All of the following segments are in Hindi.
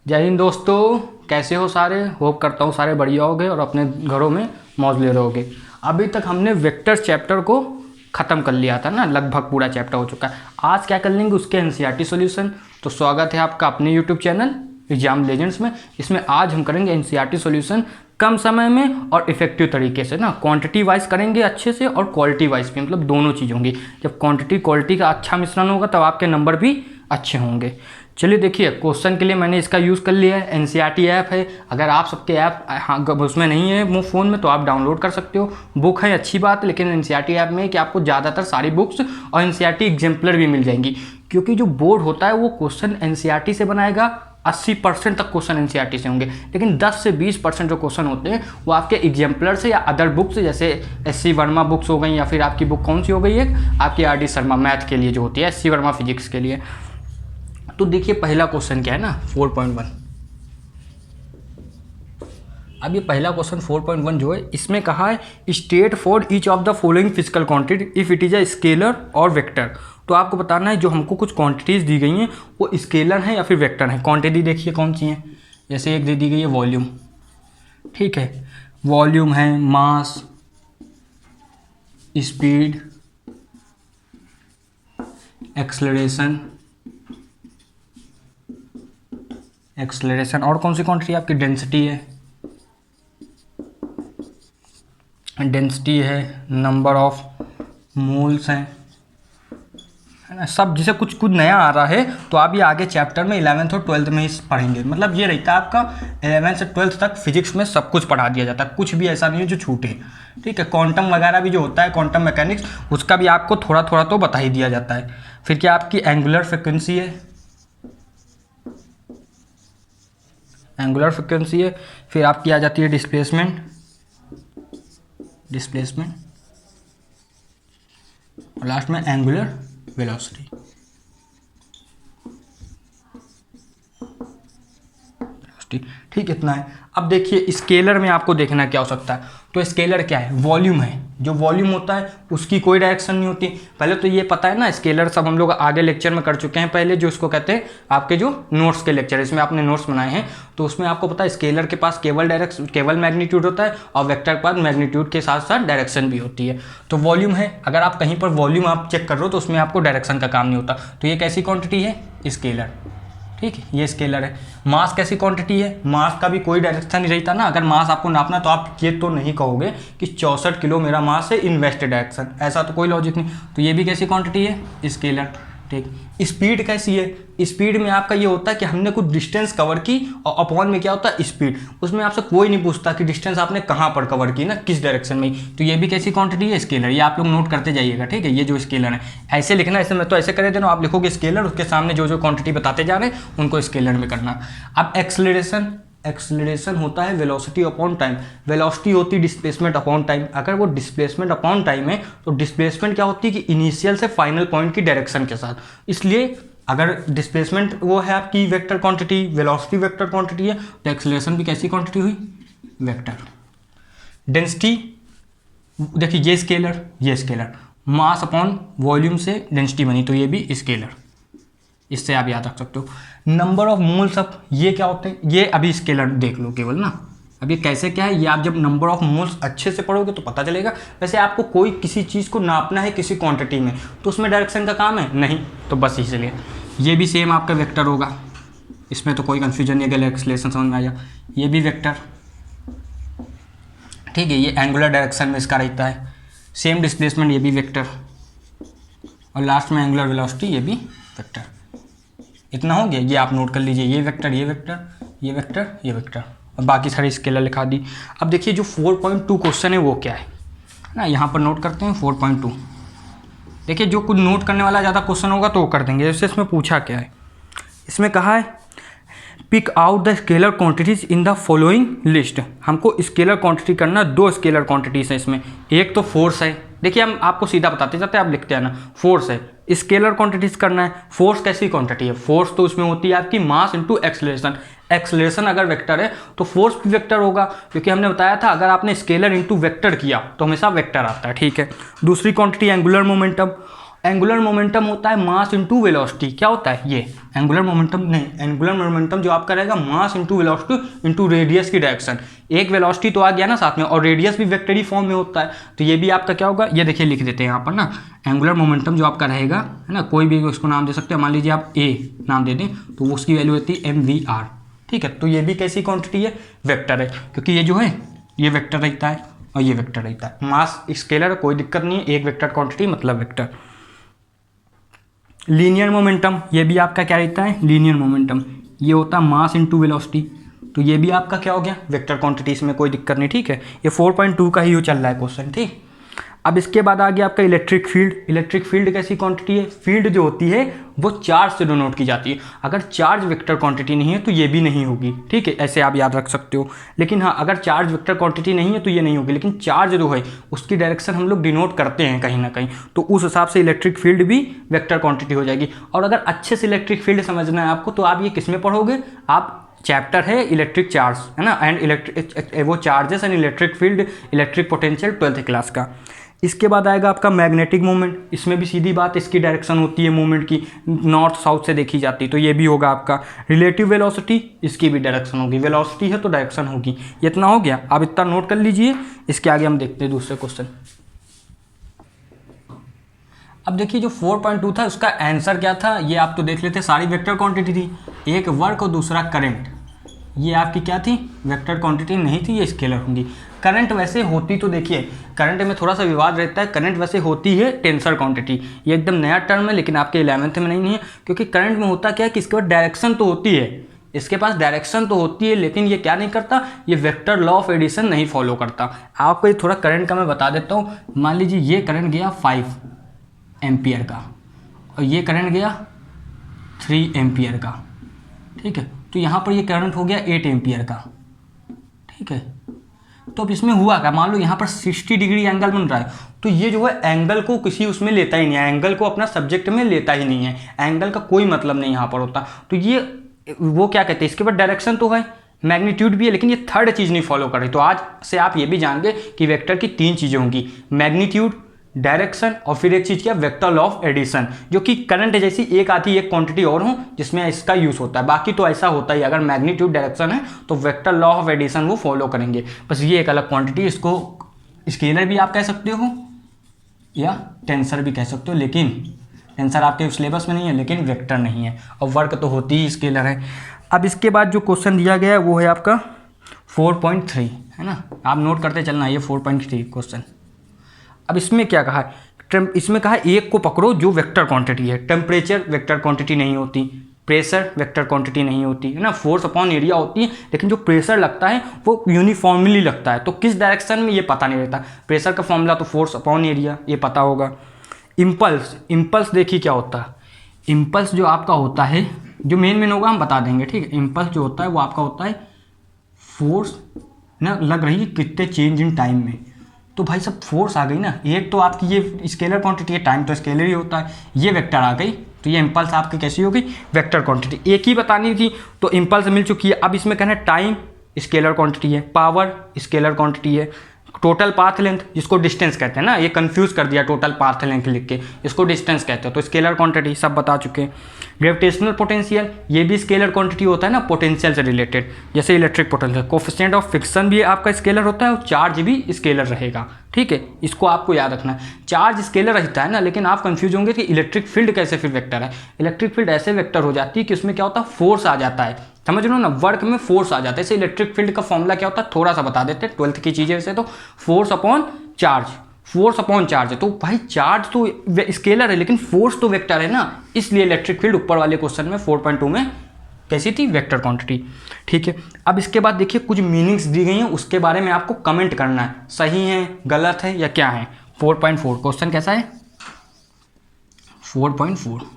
जय हिंद दोस्तों, कैसे हो सारे। होप करता हूँ सारे बढ़िया होगे और अपने घरों में मौज ले रहोगे। अभी तक हमने वेक्टर्स चैप्टर को ख़त्म कर लिया था ना, लगभग पूरा चैप्टर हो चुका है। आज क्या कर लेंगे उसके एनसीईआरटी सॉल्यूशन। तो स्वागत है आपका अपने यूट्यूब चैनल एग्जाम लेजेंड्स में। इसमें आज हम करेंगे एनसीईआरटी सॉल्यूशन कम समय में और इफेक्टिव तरीके से ना, क्वांटिटी वाइज करेंगे अच्छे से और क्वालिटी वाइज भी, मतलब दोनों चीज़ होंगी। जब क्वांटिटी क्वालिटी का अच्छा मिश्रण होगा तब आपके नंबर भी अच्छे होंगे। चलिए देखिए, क्वेश्चन के लिए मैंने इसका यूज़ कर लिया है। एनसीईआरटी ऐप है, अगर आप सबके ऐप उसमें नहीं है वो फ़ोन में तो आप डाउनलोड कर सकते हो। बुक है अच्छी बात है, लेकिन एनसीईआरटी ऐप में कि आपको ज़्यादातर सारी बुक्स और एनसीईआरटी एग्जाम्पलर भी मिल जाएंगी, क्योंकि जो बोर्ड होता है वो क्वेश्चन एनसीईआरटी से बनाएगा। 80% तक क्वेश्चन एनसीईआरटी से होंगे, लेकिन 10 से 20% जो क्वेश्चन होते हैं वो आपके एग्जाम्पलर से या अदर बुक से, जैसे एससी वर्मा बुक्स हो गई, या फिर आपकी बुक कौन सी हो गई है आपकी आरडी शर्मा मैथ के लिए जो होती है, एससी वर्मा फिजिक्स के लिए। तो देखिए पहला क्वेश्चन क्या है ना, 4.1। अब ये पहला क्वेश्चन 4.1 जो है, इसमें कहा है state for each of the following physical quantity if it is a scalar और वेक्टर। तो आपको बताना है जो हमको कुछ क्वांटिटीज दी गई हैं वो स्केलर हैं या फिर वेक्टर हैं। क्वांटिटी देखिए कौन सी हैं, जैसे एक दे दी गई है वॉल्यूम, ठीक है, वॉल्यूम है, मास, स्पीड, एक्सलरेशन और कौन सी क्वांटिटी आपकी डेंसिटी है, नंबर ऑफ मोल्स हैं, है ना। सब जैसे कुछ कुछ नया आ रहा है तो आप ये आगे चैप्टर में 11th और 12th में ही पढ़ेंगे। मतलब ये रहता है आपका 11th से 12th तक फिजिक्स में सब कुछ पढ़ा दिया जाता है, कुछ भी ऐसा नहीं है जो छूटे, ठीक है। क्वांटम वगैरह भी जो होता है, क्वांटम मैकेनिक्स, उसका भी आपको थोड़ा थोड़ा तो बता ही दिया जाता है। फिर क्या आपकी एंगुलर फ्रिक्वेंसी है, फिर आपकी आ जाती है डिस्प्लेसमेंट, और लास्ट में एंगुलर वेलोसिटी। ठीक, इतना है। अब देखिए स्केलर में आपको देखना क्या हो सकता है। तो स्केलर क्या है, वॉल्यूम है। जो वॉल्यूम होता है उसकी कोई डायरेक्शन नहीं होती। पहले तो ये पता है ना, स्केलर सब हम लोग आगे लेक्चर में कर चुके हैं पहले, जो इसको कहते हैं आपके जो नोट्स के लेक्चर, इसमें आपने नोट्स बनाए हैं तो उसमें आपको पता है स्केलर के पास केवल मैग्नीट्यूड होता है और वेक्टर के पास मैग्नीट्यूड के साथ साथ डायरेक्शन भी होती है। तो वॉल्यूम है, अगर आप कहीं पर वॉल्यूम आप चेक कर रहे हो तो उसमें आपको डायरेक्शन का काम नहीं होता। तो ये कैसी क्वांटिटी है, स्केलर, ठीक है, ये स्केलर है। मास कैसी क्वांटिटी है, मास का भी कोई डायरेक्शन नहीं रहता ना। अगर मास आपको नापना तो आप ये तो नहीं कहोगे कि 64 किलो मेरा मास है इन वेस्ट डायरेक्शन, ऐसा तो कोई लॉजिक नहीं। तो ये भी कैसी क्वांटिटी है, स्केलर, ठीक। स्पीड कैसी है, स्पीड में आपका ये होता है कि हमने कुछ डिस्टेंस कवर की और अपॉन में क्या होता है स्पीड। उसमें आपसे कोई नहीं पूछता कि डिस्टेंस आपने कहाँ पर कवर की ना, किस डायरेक्शन में। तो ये भी कैसी क्वांटिटी है, स्केलर। ये आप लोग नोट करते जाइएगा, ठीक है। ये जो स्केलर है ऐसे लिखना, ऐसे मैं तो ऐसे कर देना, आप लिखोगे स्केलर, उसके सामने जो जो क्वांटिटी बताते जा रहे हैं उनको स्केलर में करना। अब एक्सलरेशन होता है वेलोसिटी अपॉन टाइम। वेलोसिटी होती है डिस्प्लेसमेंट अपॉन टाइम। अगर वो डिस्प्लेसमेंट अपॉन टाइम है तो डिस्प्लेसमेंट क्या होती है कि इनिशियल से फाइनल पॉइंट की डायरेक्शन के साथ। इसलिए अगर डिस्प्लेसमेंट वो है आपकी vector quantity, velocity vector quantity है, तो एक्सलरेशन भी कैसी क्वांटिटी हुई, वेक्टर। डेंसिटी देखिए, ये स्केलर, मास अपॉन वॉल्यूम से डेंसिटी बनी, तो ये भी स्केलर, इससे आप याद रख सकते हो। नंबर ऑफ मोल्स अप, ये क्या होते हैं, ये अभी स्केलर देख लो केवल ना। अब ये कैसे क्या है, ये आप जब नंबर ऑफ मोल्स अच्छे से पढ़ोगे तो पता चलेगा। वैसे आपको कोई किसी चीज़ को नापना है किसी क्वांटिटी में तो उसमें डायरेक्शन का काम है नहीं, तो बस इसलिए ये भी सेम आपका वेक्टर होगा, इसमें तो कोई कन्फ्यूजन नहीं है। अगर एक्सलेशन समझ में आया, ये भी वेक्टर, ठीक है। ये एंगुलर डायरेक्शन में इसका रहता है, सेम डिस्प्लेसमेंट, ये भी वेक्टर, और लास्ट में एंगुलर वेलोसिटी, ये भी वेक्टर। इतना हो गया, ये आप नोट कर लीजिए, ये वेक्टर, ये वेक्टर, ये वेक्टर, ये वेक्टर, और बाकी सारी स्केलर लिखा दी। अब देखिए जो 4.2 क्वेश्चन है वो क्या है ना, यहाँ पर नोट करते हैं 4.2। देखिए जो कुछ नोट करने वाला ज़्यादा क्वेश्चन होगा तो वो कर देंगे। जैसे इसमें पूछा क्या है, इसमें कहा है pick out the scalar quantities in the following list. हमको स्केलर क्वांटिटी करना, दो स्केलर क्वांटिटीज है इसमें। एक तो फोर्स है, देखिए हम आपको सीधा बताते जाते हैं, आप लिखते हैं ना, फोर्स है। स्केलर क्वांटिटीज करना है। फोर्स कैसी क्वांटिटी है, फोर्स तो उसमें होती है आपकी मास इंटू एक्सलेशन। एक्सलेशन अगर वेक्टर है तो फोर्स भी वेक्टर होगा, क्योंकि हमने बताया था अगर आपने स्केलर इंटू वेक्टर किया तो हमेशा वेक्टर आता है, ठीक है। दूसरी quantity angular momentum. Angular momentum होता है मास इंटू वेलोसिटी। क्या होता है ये एंगुलर मोमेंटम? नहीं, एंगुलर मोमेंटम जो आपका रहेगा mass into velocity into radius की डायरेक्शन। एक वेलोसिटी तो आ गया ना साथ में, और रेडियस भी वेक्टरी फॉर्म में होता है, तो ये भी आपका क्या होगा, ये देखिए लिख देते हैं यहाँ पर ना, एंगुलर मोमेंटम जो आपका रहेगा है ना, कोई भी उसको नाम दे सकते हैं, मान लीजिए आप ए नाम दे दें तो उसकी वैल्यू होती है mvr। ठीक है, तो ये भी कैसी क्वांटिटी है, वेक्टर है, क्योंकि ये जो है ये वेक्टर रहता है और ये वेक्टर रहता है। मास स्केलर कोई दिक्कत नहीं है, एक वेक्टर क्वांटिटी मतलब वेक्टर। लीनियर मोमेंटम, ये भी आपका क्या रहता है, लीनियर मोमेंटम, ये होता है मास इंटू वेलोसिटी, तो ये भी आपका क्या हो गया, वेक्टर क्वांटिटी, इसमें कोई दिक्कत नहीं। ठीक है, ये 4.2 का ही वो चल रहा है क्वेश्चन। ठीक, अब इसके बाद आ गया आपका इलेक्ट्रिक फील्ड। इलेक्ट्रिक फील्ड कैसी क्वांटिटी है, फील्ड जो होती है वो चार्ज से डिनोट की जाती है। अगर चार्ज वेक्टर क्वांटिटी नहीं है तो ये भी नहीं होगी। ठीक है, ऐसे आप याद रख सकते हो। लेकिन हाँ, अगर चार्ज वेक्टर क्वांटिटी नहीं है तो ये नहीं होगी, लेकिन चार्ज जो है उसकी डायरेक्शन हम लोग डिनोट करते हैं कहीं ना कहीं, तो उस हिसाब से इलेक्ट्रिक फील्ड भी वेक्टर क्वांटिटी हो जाएगी। और अगर अच्छे से इलेक्ट्रिक फील्ड समझना है आपको, तो आप ये किस में पढ़ोगे, आप चैप्टर है इलेक्ट्रिक चार्ज है ना, एंड इलेक्ट्रिक वो charges and electric field, electric potential 12th class का। इसके बाद आएगा आपका मैग्नेटिक मोमेंट। इसमें भी सीधी बात, इसकी डायरेक्शन होती है मूवमेंट की, नॉर्थ साउथ से देखी जाती है, तो ये भी होगा आपका। रिलेटिव वेलोसिटी, इसकी भी डायरेक्शन होगी, वेलोसिटी है तो डायरेक्शन होगी। इतना हो गया, आप इतना नोट कर लीजिए। इसके आगे हम देखते हैं दूसरे क्वेश्चन। अब देखिए जो 4.2 था उसका आंसर क्या था, ये आप तो देख लेते, सारी वेक्टर क्वांटिटी थी, एक वर्क और दूसरा करंट। ये आपकी क्या थी, वेक्टर क्वांटिटी नहीं थी, ये स्केलर होंगी। करंट वैसे होती, तो देखिए करंट में थोड़ा सा विवाद रहता है, करंट वैसे होती है टेंसर क्वांटिटी। ये एकदम नया टर्म है, लेकिन आपके 11th में नहीं है, क्योंकि करंट में होता क्या है कि इसके बाद डायरेक्शन तो होती है, इसके पास डायरेक्शन तो होती है, लेकिन ये क्या नहीं करता, ये वेक्टर लॉ ऑफ एडिशन नहीं फॉलो करता। आपको ये थोड़ा करंट का मैं बता देता हूँ। मान लीजिए ये करंट गया 5 एम्पियर का और ये करंट गया 3 एम्पियर का। ठीक है, तो यहाँ पर ये करंट हो गया 8 एम्पियर का। ठीक है, तो अब इसमें हुआ क्या, मान लो यहाँ पर 60 डिग्री एंगल बन रहा है, तो ये जो है एंगल को किसी उसमें लेता ही नहीं है, एंगल को अपना सब्जेक्ट में लेता ही नहीं है, एंगल का कोई मतलब नहीं यहाँ पर होता। तो ये वो क्या कहते हैं, इसके बाद डायरेक्शन तो है, मैग्नीट्यूड भी है, लेकिन ये थर्ड चीज़ नहीं फॉलो कर रही। तो आज से आप ये भी जान गए कि वेक्टर की 3 चीज़ें होंगी, मैग्नीट्यूड, डायरेक्शन और फिर एक चीज़ क्या, वेक्टर लॉ ऑफ एडिशन, जो कि करंट जैसी एक आती एक क्वांटिटी और हो जिसमें इसका यूज़ होता है। बाकी तो ऐसा होता ही, अगर मैग्नीट्यूड डायरेक्शन है तो वेक्टर लॉ ऑफ एडिशन वो फॉलो करेंगे, बस ये एक अलग क्वांटिटी। इसको स्केलर भी आप कह सकते हो या टेंसर भी कह सकते हो, लेकिन टेंसर आपके सिलेबस में नहीं है, लेकिन वेक्टर नहीं है, और वर्क तो होती ही स्केलर है। अब इसके बाद जो क्वेश्चन दिया गया है वो है आपका 4.3 है ना, आप नोट करते चलना, ये 4.3 क्वेश्चन। अब इसमें क्या कहा है, इसमें कहा है एक को पकड़ो जो वेक्टर क्वांटिटी है। टेम्परेचर वेक्टर क्वांटिटी नहीं होती, प्रेशर वेक्टर क्वांटिटी नहीं होती है ना, फोर्स अपॉन एरिया होती है, लेकिन जो प्रेशर लगता है वो यूनिफॉर्मली लगता है, तो किस डायरेक्शन में ये पता नहीं रहता। प्रेशर का फॉर्मूला तो फोर्स अपॉन एरिया, ये पता होगा। इम्पल्स, इम्पल्स देखिए क्या होता है, इम्पल्स जो आपका होता है, जो मेन होगा हम बता देंगे। ठीक है, इम्पल्स जो होता है वो आपका होता है फोर्स ना लग रही है कितने चेंज इन टाइम में, तो भाई सब फोर्स आ गई ना। एक तो आपकी ये स्केलर क्वांटिटी है, टाइम तो स्केलर ही होता है, ये वेक्टर आ गई, तो ये इम्पल्स आपकी कैसी हो गई, वेक्टर क्वांटिटी। एक ही बतानी थी तो इम्पल्स मिल चुकी है। अब इसमें कहना है टाइम स्केलर क्वांटिटी है, पावर स्केलर क्वांटिटी है, टोटल पाथ लेंथ जिसको डिस्टेंस कहते हैं ना, ये कंफ्यूज कर दिया, टोटल पाथ लेंथ लिख के इसको डिस्टेंस कहते हैं, तो स्केलर क्वांटिटी सब बता चुके हैं। ग्रेविटेशनल पोटेंशियल, ये भी स्केलर क्वांटिटी होता है ना, पोटेंशियल से रिलेटेड, जैसे electric potential. Coefficient of friction भी आपका स्केलर होता है, और चार्ज भी स्केलर रहेगा। ठीक है, इसको आपको याद रखना है। चार्ज स्केलर रहता है ना, लेकिन आप कंफ्यूज होंगे कि इलेक्ट्रिक फील्ड कैसे फिर वेक्टर है। इलेक्ट्रिक फील्ड ऐसे वेक्टर हो जाती है कि उसमें क्या होता है, फोर्स आ जाता है, समझ लो ना, वर्क में फोर्स आ जाता है। ऐसे इलेक्ट्रिक फील्ड का फॉर्मूला क्या होता है थोड़ा सा बता देते हैं, 12th की चीज़ें वैसे तो, force upon charge, force upon charge है। तो भाई चार्ज तो स्केलर है, लेकिन फोर्स तो वेक्टर है ना, इसलिए इलेक्ट्रिक फील्ड ऊपर वाले क्वेश्चन में 4.2 में कैसी थी, वेक्टर क्वांटिटी। ठीक है, अब इसके बाद देखिए कुछ मीनिंग्स दी गई हैं, उसके बारे में आपको कमेंट करना है, सही है, गलत है या क्या है। 4.4 क्वेश्चन कैसा है, 4.4।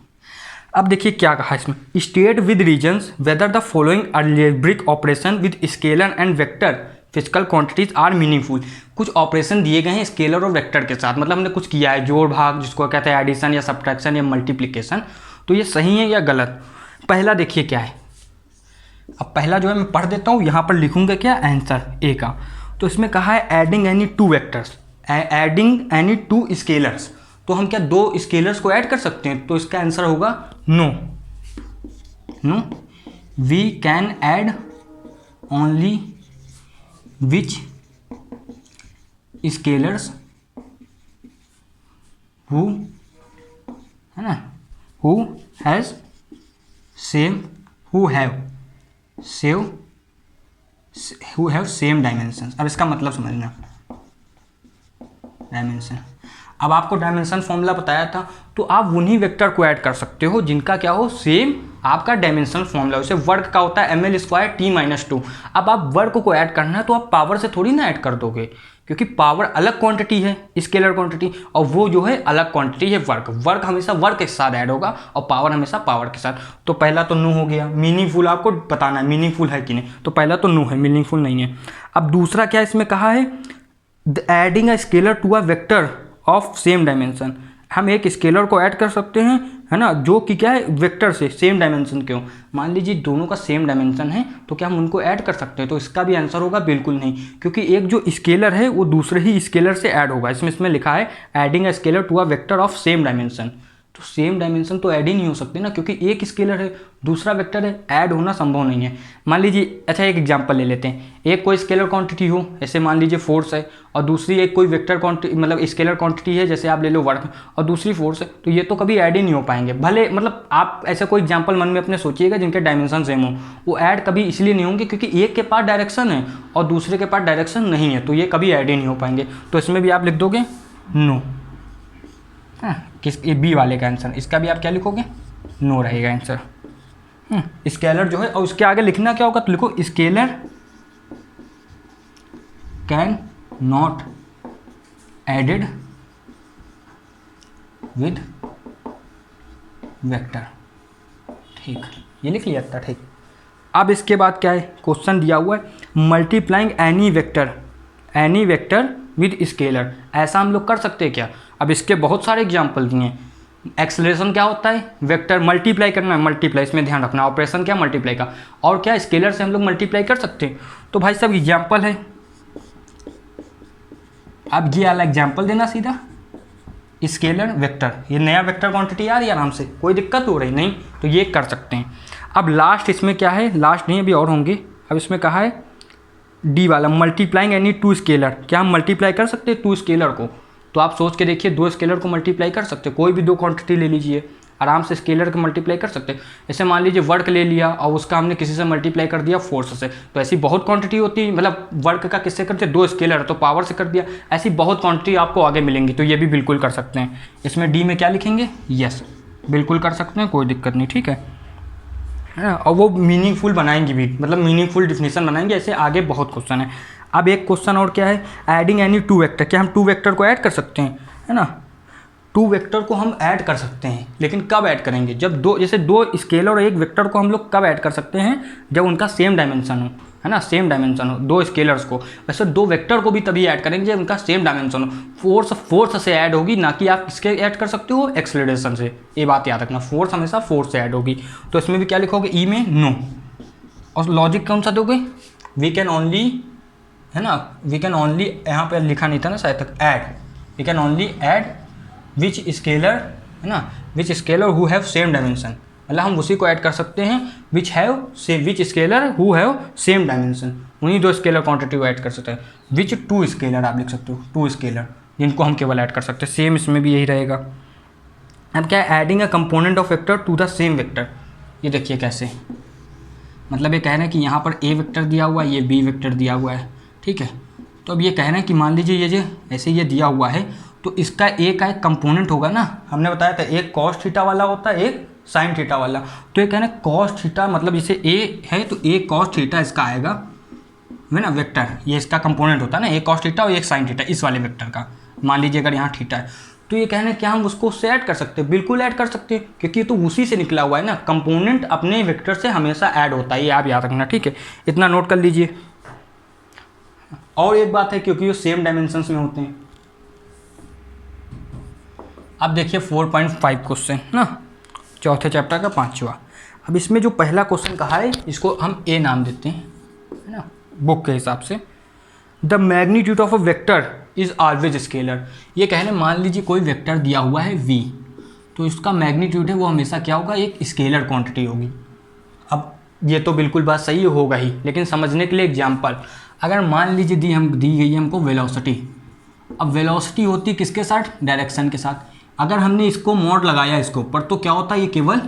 अब देखिए क्या कहा इसमें, state with reasons whether the following algebraic operation with scalar and vector physical quantities are meaningful. कुछ ऑपरेशन दिए गए हैं स्केलर और वेक्टर के साथ, मतलब हमने कुछ किया है, जोड़ भाग जिसको कहते हैं एडिशन या सब्ट्रैक्शन या मल्टीप्लिकेशन, तो ये सही है या गलत। पहला देखिए क्या है, अब पहला जो है मैं पढ़ देता हूँ, यहाँ पर लिखूंगा क्या आंसर ए का। तो इसमें कहा है adding any two vectors, adding any two scalars, तो हम क्या दो स्केलर्स को ऐड कर सकते हैं? तो इसका आंसर होगा no. No, we can add only which scalars who, है ना, who has same, who have same dimension. अब इसका मतलब समझना, डायमेंशन। अब आपको डायमेंशन फॉर्मूला बताया था, तो आप उन्हीं वेक्टर को ऐड कर सकते हो जिनका क्या हो, सेम आपका डायमेंशन फॉर्मूला। उसे वर्ग का होता है ml² t-2। अब आप वर्ग को ऐड करना है तो आप पावर से थोड़ी ना ऐड कर दोगे, क्योंकि पावर अलग क्वांटिटी है, स्केलर क्वांटिटी, और वो जो है अलग क्वांटिटी है वर्ग। वर्ग हमेशा वर्ग के साथ ऐड होगा और पावर हमेशा पावर के साथ। तो पहला तो नो हो गया। मीनिंगफुल आपको बताना है मीनिंगफुल है कि नहीं, तो पहला तो नो है, मीनिंगफुल नहीं है। अब दूसरा क्या इसमें कहा है, adding a scalar to a vector of same dimension. हम एक स्केलर को ऐड कर सकते हैं, है ना, जो कि क्या है, वेक्टर से सेम डायमेंशन के हो। मान लीजिए दोनों का सेम डायमेंशन है, तो क्या हम उनको ऐड कर सकते हैं? तो इसका भी आंसर होगा बिल्कुल नहीं, क्योंकि एक जो स्केलर है वो दूसरे ही स्केलर से ऐड होगा। इसमें लिखा है adding a scalar to a vector of same dimension. तो सेम डायमेंशन तो ऐड ही नहीं हो सकते ना, क्योंकि एक स्केलर है दूसरा वेक्टर है, ऐड होना संभव नहीं है। मान लीजिए, अच्छा एक एग्जांपल ले लेते हैं, एक कोई स्केलर क्वांटिटी हो, ऐसे मान लीजिए फोर्स है, और दूसरी एक कोई वेक्टर क्वांटिटी मतलब स्केलर क्वांटिटी है, जैसे आप ले लो वर्क, और दूसरी फोर्स है, तो ये तो कभी ऐड ही नहीं हो पाएंगे। भले मतलब आप ऐसे कोई एग्जाम्पल मन में अपने सोचिएगा जिनके डायमेंशन सेम हो, वो ऐड कभी इसलिए नहीं होंगे क्योंकि एक के पास डायरेक्शन है और दूसरे के पास डायरेक्शन नहीं है, तो ये कभी ऐड ही नहीं हो पाएंगे। तो इसमें भी आप लिख दोगे नो। किस, ये बी वाले का आंसर, इसका भी आप क्या लिखोगे, नो रहेगा आंसर। स्केलर जो है, और उसके आगे लिखना क्या होगा, तो लिखो scalar can not added with vector. ठीक, ये लिख लिया था। ठीक, अब इसके बाद क्या है, क्वेश्चन दिया हुआ है multiplying any vector with scalar. ऐसा हम लोग कर सकते हैं क्या? अब इसके बहुत सारे एग्जाम्पल दिए हैं। एक्सेलरेशन क्या होता है, वेक्टर मल्टीप्लाई करना है, मल्टीप्लाई, इसमें ध्यान रखना, ऑपरेशन क्या, मल्टीप्लाई का, और क्या स्केलर से हम लोग मल्टीप्लाई कर सकते हैं। तो भाई साहब एग्जाम्पल है, अब ये वाला एग्जाम्पल देना सीधा, स्केलर वेक्टर, ये नया वेक्टर क्वांटिटी आ रही है आराम से, कोई दिक्कत हो रही नहीं, तो ये कर सकते हैं। अब लास्ट इसमें क्या है, लास्ट नहीं अभी और होंगे। अब इसमें कहा है डी वाला मल्टीप्लाइंग एनी टू स्केलर। क्या हम मल्टीप्लाई कर सकते हैं टू स्केलर को? तो आप सोच के देखिए, दो स्केलर को मल्टीप्लाई कर सकते हैं, कोई भी दो क्वांटिटी ले लीजिए, आराम से स्केलर को मल्टीप्लाई कर सकते हैं। जैसे मान लीजिए वर्क ले लिया और उसका हमने किसी से मल्टीप्लाई कर दिया फोर्स से, तो ऐसी बहुत क्वांटिटी होती है, मतलब वर्क का किससे करते हैं, दो स्केलर तो पावर से कर दिया, ऐसी बहुत क्वांटिटी आपको आगे मिलेंगी, तो ये भी बिल्कुल कर सकते हैं। इसमें डी में क्या लिखेंगे, यस, बिल्कुल कर सकते हैं, कोई दिक्कत नहीं, ठीक है ना। और वो मीनिंगफुल बनाएंगे भी, मतलब मीनिंगफुल डिफिनेशन बनाएंगे, ऐसे आगे बहुत क्वेश्चन है। अब एक क्वेश्चन और क्या है, एडिंग एनी टू वेक्टर। क्या हम टू वेक्टर को ऐड कर सकते हैं, है ना, टू वेक्टर को हम ऐड कर सकते हैं, लेकिन कब ऐड करेंगे, जब दो, जैसे दो स्केलर और एक वेक्टर को हम लोग कब ऐड कर सकते हैं, जब उनका सेम डायमेंशन हो, है ना, सेम डायमेंशन हो दो स्केलर्स को। वैसे दो वेक्टर को भी तभी ऐड करेंगे जब उनका सेम डायमेंशन हो। फोर्स से ऐड होगी, ना कि आप इसके ऐड कर सकते हो एक्सेलरेशन से, ये बात याद रखना, फोर्स हमेशा फोर्स से ऐड होगी। तो इसमें भी क्या लिखोगे, ई में नो, और लॉजिक कौन सा दोगे, वी कैन ओनली, है ना, वी कैन ओनली, यहाँ पे लिखा नहीं था ना शायद तक, add, we can only add which scalar, है ना, which scalar who have same dimension, मतलब हम उसी को ऐड कर सकते हैं which scalar who have same dimension, उन्हीं दो स्केलर क्वांटिटी को ऐड कर सकते हैं। विच टू स्केलर आप लिख सकते हो, टू स्केलर जिनको हम केवल ऐड कर सकते हैं, सेम इसमें भी यही रहेगा। अब क्या है, adding a component of vector to the same vector. ये देखिए कैसे, मतलब ये कह रहे हैं कि यहाँ पर ए वेक्टर दिया हुआ है, ये बी वेक्टर दिया हुआ है, ठीक है। तो अब ये कह रहे हैं कि मान लीजिए ये जो ऐसे ये दिया हुआ है, तो इसका ए का एक कंपोनेंट होगा ना, हमने बताया था एक कॉस थीटा वाला होता है, एक साइन थीटा वाला। तो ये कह रहे हैं कॉस थीटा, मतलब जैसे ए है तो ए कॉस थीटा इसका आएगा, है ना, वेक्टर, ये इसका कंपोनेंट होता है ना, एक कॉस थीटा और एक साइन थीटा, इस वाले वेक्टर का। मान लीजिए अगर यहाँ थीटा है, तो ये कहना है क्या हम उसको उससे ऐड कर सकते हैं, बिल्कुल ऐड कर सकते हैं, क्योंकि ये तो उसी से निकला हुआ है ना, कंपोनेंट अपने वेक्टर से हमेशा ऐड होता है, ये आप याद रखना, ठीक है, इतना नोट कर लीजिए। और एक बात है, क्योंकि ये सेम डायमेंशंस में होते हैं। अब देखिए 4.5 क्वेश्चन ना, चौथे चैप्टर का पांचवा। अब इसमें जो पहला क्वेश्चन कहा है, इसको हम ए नाम देते हैं, है ना, बुक के हिसाब से। The magnitude of a vector is always scalar. ये कहने मान लीजिए कोई वेक्टर दिया हुआ है v, तो इसका मैग्नीट्यूड है वो हमेशा क्या होगा, एक स्केलर क्वांटिटी होगी। अब ये तो बिल्कुल बात सही होगा ही, लेकिन समझने के लिए एग्जांपल, अगर मान लीजिए दी गई है हमको वेलोसिटी। अब वेलोसिटी होती किसके साथ, डायरेक्शन के साथ। अगर हमने इसको मोड लगाया इसके ऊपर तो क्या होता है, ये केवल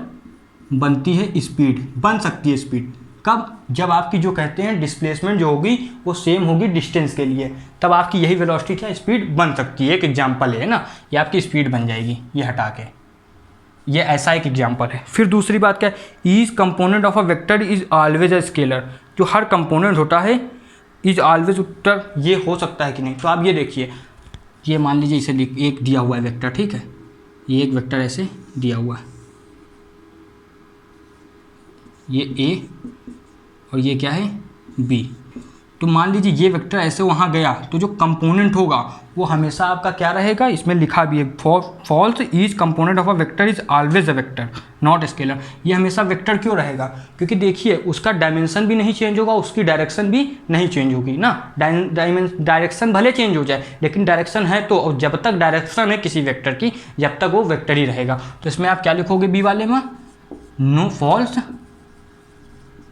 बनती है स्पीड, बन सकती है स्पीड। कब, जब आपकी जो कहते हैं डिस्प्लेसमेंट जो होगी वो सेम होगी डिस्टेंस के लिए, तब आपकी यही वेलोसिटी क्या स्पीड बन सकती है। एक एग्जांपल है ना, ये आपकी स्पीड बन जाएगी ये हटा के, ये ऐसा एक एग्जांपल है। फिर दूसरी बात क्या है, each component of a vector is always a scalar. जो हर कंपोनेंट होता है इज ऑलवेज वेक्टर, ये हो सकता है कि नहीं। तो आप ये देखिए, ये मान लीजिए इसे एक दिया हुआ है वेक्टर, ठीक है, ये एक वेक्टर ऐसे दिया हुआ है, ये ए और ये क्या है बी। तो मान लीजिए ये वेक्टर ऐसे वहाँ गया, तो जो कंपोनेंट होगा वो हमेशा आपका क्या रहेगा, इसमें लिखा भी है false, each component of a vector is always a vector not scalar. ये हमेशा वेक्टर क्यों रहेगा, क्योंकि देखिए उसका डायमेंशन भी नहीं चेंज होगा, उसकी डायरेक्शन भी नहीं चेंज होगी ना। डायरेक्शन भले चेंज हो जाए, लेकिन डायरेक्शन है तो जब तक डायरेक्शन है किसी वेक्टर की, जब तक वो वेक्टर ही रहेगा। तो इसमें आप क्या लिखोगे बी वाले में, no false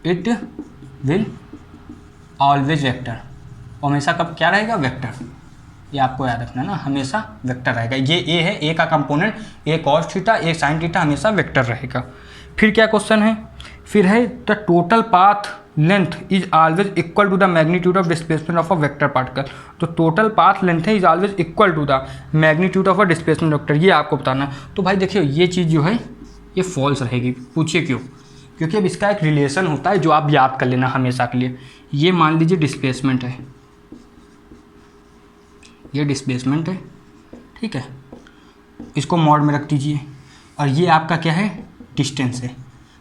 it will always vector, हमेशा कब क्या रहेगा, वेक्टर। ये आपको याद रखना ना, हमेशा वेक्टर रहेगा। ये ए है, ए का component, A cos theta, A sine theta, हमेशा वेक्टर रहेगा। फिर क्या क्वेश्चन है, फिर है the total path length is always equal to the magnitude of displacement of a vector particle. तो टोटल पाथ लेंथ है is always equal to the magnitude of a displacement vector, ये आपको बताना। तो भाई देखिए ये चीज़ जो है ये फॉल्स रहेगी। पूछिए क्यों, क्योंकि अब इसका एक रिलेशन होता है जो आप याद कर लेना हमेशा के लिए। ये मान लीजिए डिस्प्लेसमेंट है, ये डिस्प्लेसमेंट है, ठीक है, इसको मॉड में रख दीजिए, और ये आपका क्या है, डिस्टेंस है।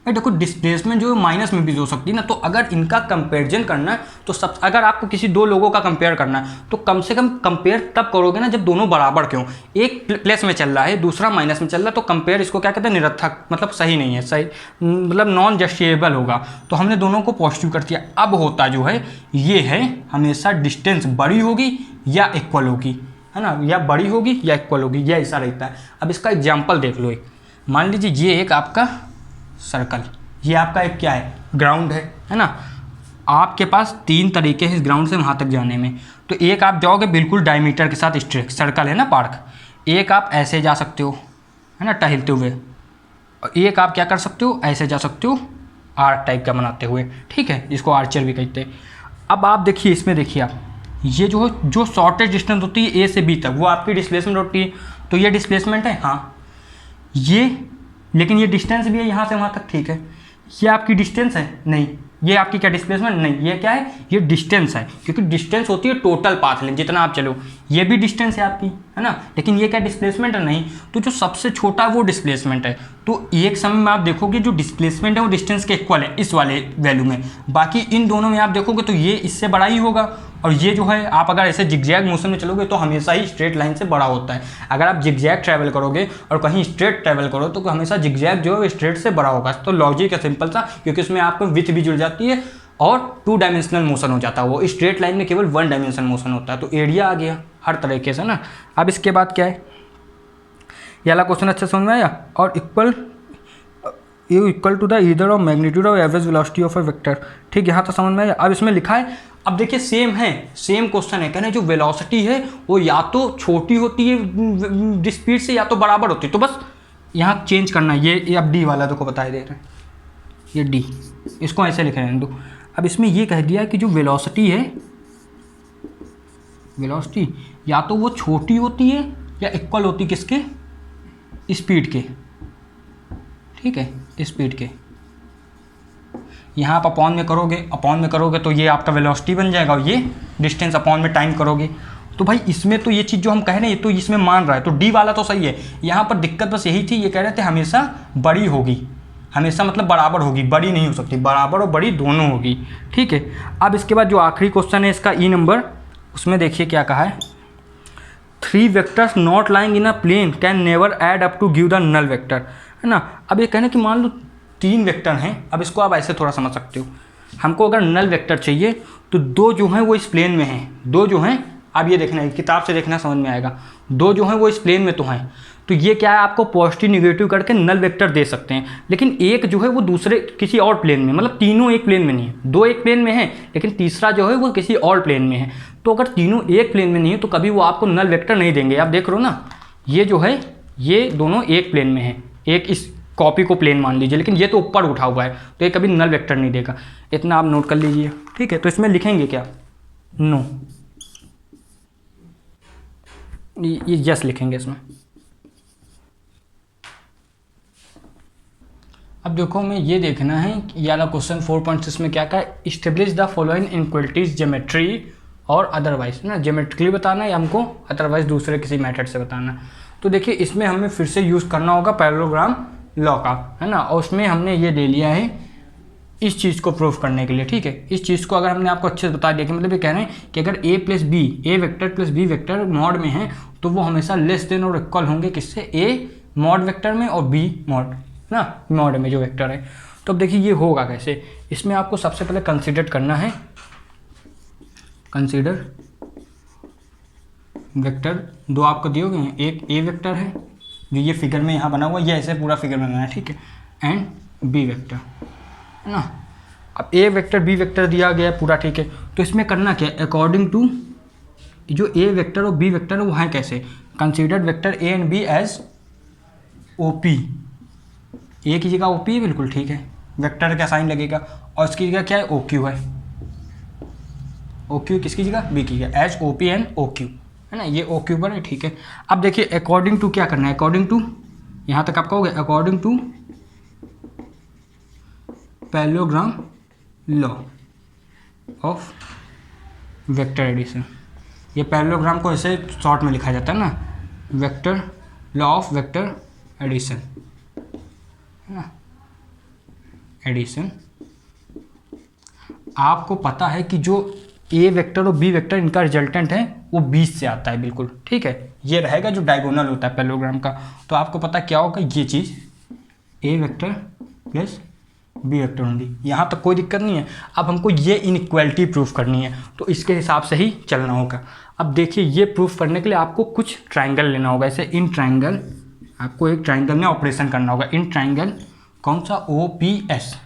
भाई देखो डिस्प्लेसमेंट जो है माइनस में भी हो सकती है ना, तो अगर इनका कंपेरिजन करना है तो अगर आपको किसी दो लोगों का कंपेयर करना है तो कम से कम कंपेयर तब करोगे ना जब दोनों बराबर क्यों, एक प्लस में चल रहा है दूसरा माइनस में चल रहा है, तो कंपेयर इसको क्या कहते हैं, निरर्थक, मतलब सही नहीं है, सही मतलब नॉन जस्टिफिएबल होगा। तो हमने दोनों को पॉजिटिव कर दिया। अब होता जो है ये है, हमेशा डिस्टेंस बड़ी होगी या इक्वल होगी, है ना, या बड़ी होगी या इक्वल होगी, यह ऐसा रहता है। अब इसका एग्जाम्पल देख लो, एक मान लीजिए ये एक आपका सर्कल, ये आपका एक क्या है, ग्राउंड है ना। आपके पास तीन तरीके हैं इस ग्राउंड से वहाँ तक जाने में। तो एक आप जाओगे बिल्कुल डायमीटर के साथ स्ट्रेट, सर्कल है ना पार्क, एक आप ऐसे जा सकते हो, है ना, टहलते हुए, और एक आप क्या कर सकते हो, ऐसे जा सकते हो आर्क टाइप का बनाते हुए, ठीक है, जिसको आर्चर भी कहते हैं। अब आप देखिए इसमें देखिए आप, ये जो शॉर्टेस्ट डिस्टेंस होती है ए से बी तक, वो आपकी डिस्प्लेसमेंट होती है। तो ये डिस्प्लेसमेंट है, हाँ ये, लेकिन ये डिस्टेंस भी है यहाँ से वहाँ तक, ठीक है। ये आपकी डिस्टेंस है, नहीं, ये आपकी क्या डिस्प्लेसमेंट, नहीं, ये क्या है, ये डिस्टेंस है, क्योंकि डिस्टेंस होती है टोटल पाथ लेंथ, जितना आप चलो, ये भी डिस्टेंस है आपकी, है ना, लेकिन ये क्या डिस्प्लेसमेंट है, नहीं। तो जो सबसे छोटा है वो डिस्प्लेसमेंट है। तो एक समय में आप देखोगे जो डिस्प्लेसमेंट है वो डिस्टेंस के इक्वल है इस वाले वैल्यू में, बाकी इन दोनों में आप देखोगे तो ये इससे बड़ा ही होगा, और ये जो है आप अगर ऐसे जिगजैग मोशन में चलोगे तो हमेशा ही स्ट्रेट लाइन से बड़ा होता है। अगर आप जिगजैग ट्रैवल करोगे और कहीं स्ट्रेट ट्रैवल करो तो हमेशा जिगजैग जो है वो स्ट्रेट से बड़ा होगा। तो लॉजिक है सिंपल सा, क्योंकि उसमें आपको विड्थ भी जुड़ जाती है और 2 डायमेंशनल मोशन हो जाता है। वो स्ट्रेट लाइन में केवल 1 डायमेंशनल मोशन होता है। तो एरिया आ गया हर तरीके से ना। अब इसके बाद क्या है, ये वाला क्वेश्चन अच्छा समझ में आया, और equal to the either of magnitude of average velocity of a vector, ठीक, यहाँ तक समझ में आया। अब इसमें लिखा है, अब देखिए सेम है, सेम क्वेश्चन है, कहने जो वेलोसिटी है वो या तो छोटी होती है स्पीड से या तो बराबर होती है। तो बस यहाँ चेंज करना है, ये अब डी वाला देखो बताए दे रहे हैं, ये डी, इसको ऐसे लिख रहे हैं दो। अब इसमें ये कह दिया कि जो वेलोसिटी है, वेलोसिटी या तो वो छोटी होती है या इक्वल होती है किसके, स्पीड के, ठीक है, स्पीड के। यहाँ आप अपॉन में करोगे तो ये आपका वेलोसिटी बन जाएगा, और ये डिस्टेंस अपॉन में टाइम करोगे। तो भाई इसमें तो ये चीज़ जो हम कह रहे हैं ये तो इसमें मान रहा है, तो डी वाला तो सही है। यहाँ पर दिक्कत बस यही थी, ये कह रहे थे हमेशा बड़ी होगी, हमेशा मतलब बराबर होगी, बड़ी नहीं हो सकती, बराबर और बड़ी दोनों होगी, ठीक है। अब इसके बाद जो आखिरी क्वेश्चन है इसका ई नंबर, उसमें देखिए क्या कहा है, 3 vectors not lying in a plane can never add up to give the null vector, है ना। अब ये कहना कि मान लो 3 वेक्टर हैं, अब इसको आप ऐसे थोड़ा समझ सकते हो, हमको अगर नल वेक्टर चाहिए तो 2 जो हैं वो इस प्लेन में हैं, 2 जो हैं आप ये देखना है, किताब से देखना समझ में आएगा। दो जो हैं वो इस प्लेन में तो हैं, तो ये क्या है आपको पॉजिटिव निगेटिव करके नल वेक्टर दे सकते हैं। लेकिन एक जो है वो दूसरे किसी और प्लेन में, मतलब तीनों एक प्लेन में नहीं है, दो एक प्लेन में है लेकिन तीसरा जो है वो किसी और प्लेन में है। तो अगर तीनों एक प्लेन में नहीं है तो कभी वो आपको नल वेक्टर नहीं देंगे। आप देख रहे हो ना, ये जो है ये दोनों एक प्लेन में है, एक इस कॉपी को प्लेन मान लीजिए, लेकिन ये तो ऊपर उठा हुआ है तो ये कभी नल वेक्टर नहीं देगा। इतना आप नोट कर लीजिए, ठीक है। तो इसमें लिखेंगे क्या, नो, ये यस लिखेंगे इसमें। अब देखो हमें ये देखना है कि ये वाला क्वेश्चन 4.6 में क्या कहा है, establish the following inequalities geometry और अदरवाइज, ना ज्योमेट्रिकली बताना है या हमको अदरवाइज दूसरे किसी मेथड से बताना है। तो देखिए इसमें हमें फिर से यूज़ करना होगा पैरेललोग्राम लॉ का, है ना, और उसमें हमने ये ले लिया है इस चीज़ को प्रूफ करने के लिए, ठीक है। इस चीज़ को अगर हमने आपको अच्छे से बता दिया कि मतलब ये कह रहे हैं कि अगर a plus B, A vector plus B vector mod में है तो वो हमेशा लेस देन और इक्वल होंगे किससे, a मॉड वेक्टर में और b मॉड, ना मॉड में जो वेक्टर है। तो अब देखिए ये होगा कैसे, इसमें आपको सबसे पहले कंसिडर करना है, कंसिडर वेक्टर दो आपको दिए हुए हैं, एक a वेक्टर है जो ये फिगर में यहाँ बना हुआ, ये ऐसे पूरा फिगर में बना है, ठीक है, एंड b वेक्टर, है ना। अब a वेक्टर b वेक्टर दिया गया है पूरा, ठीक है। तो इसमें करना क्या है, अकॉर्डिंग टू जो a वेक्टर और b वेक्टर है वो है कैसे, considered vector a and b as OP, a की जगह OP है, बिल्कुल ठीक है, वेक्टर का साइन लगेगा, और इसकी जगह क्या है OQ है, OQ किसकी जगह, b की जगह, एज OP एंड OQ, है ना, ये OQ पर है, ठीक है। अब देखिए अकॉर्डिंग टू क्या करना है, अकॉर्डिंग टू यहाँ तक आप कहोगे according to parallelogram law of vector addition, ये पैरेललोग्राम को ऐसे शॉर्ट में लिखा जाता है ना, vector law of vector addition, है ना, एडिशन। आपको पता है कि जो ए वेक्टर और बी वेक्टर इनका रिजल्टेंट है वो 20 से आता है, बिल्कुल ठीक है, ये रहेगा जो डायगोनल होता है पैरेललोग्राम का। तो आपको पता क्या होगा, ये चीज़ ए वेक्टर प्लस बी वेक्टर होंगी, यहाँ तक कोई दिक्कत नहीं है। अब हमको ये इनइक्वालिटी प्रूफ करनी है तो इसके हिसाब से ही चलना होगा। अब देखिए ये प्रूफ करने के लिए आपको कुछ ट्राइंगल लेना होगा, ऐसे इन ट्राइंगल, आपको एक ट्राइंगल में ऑपरेशन करना होगा, इन ट्राइंगल कौन सा, OPS।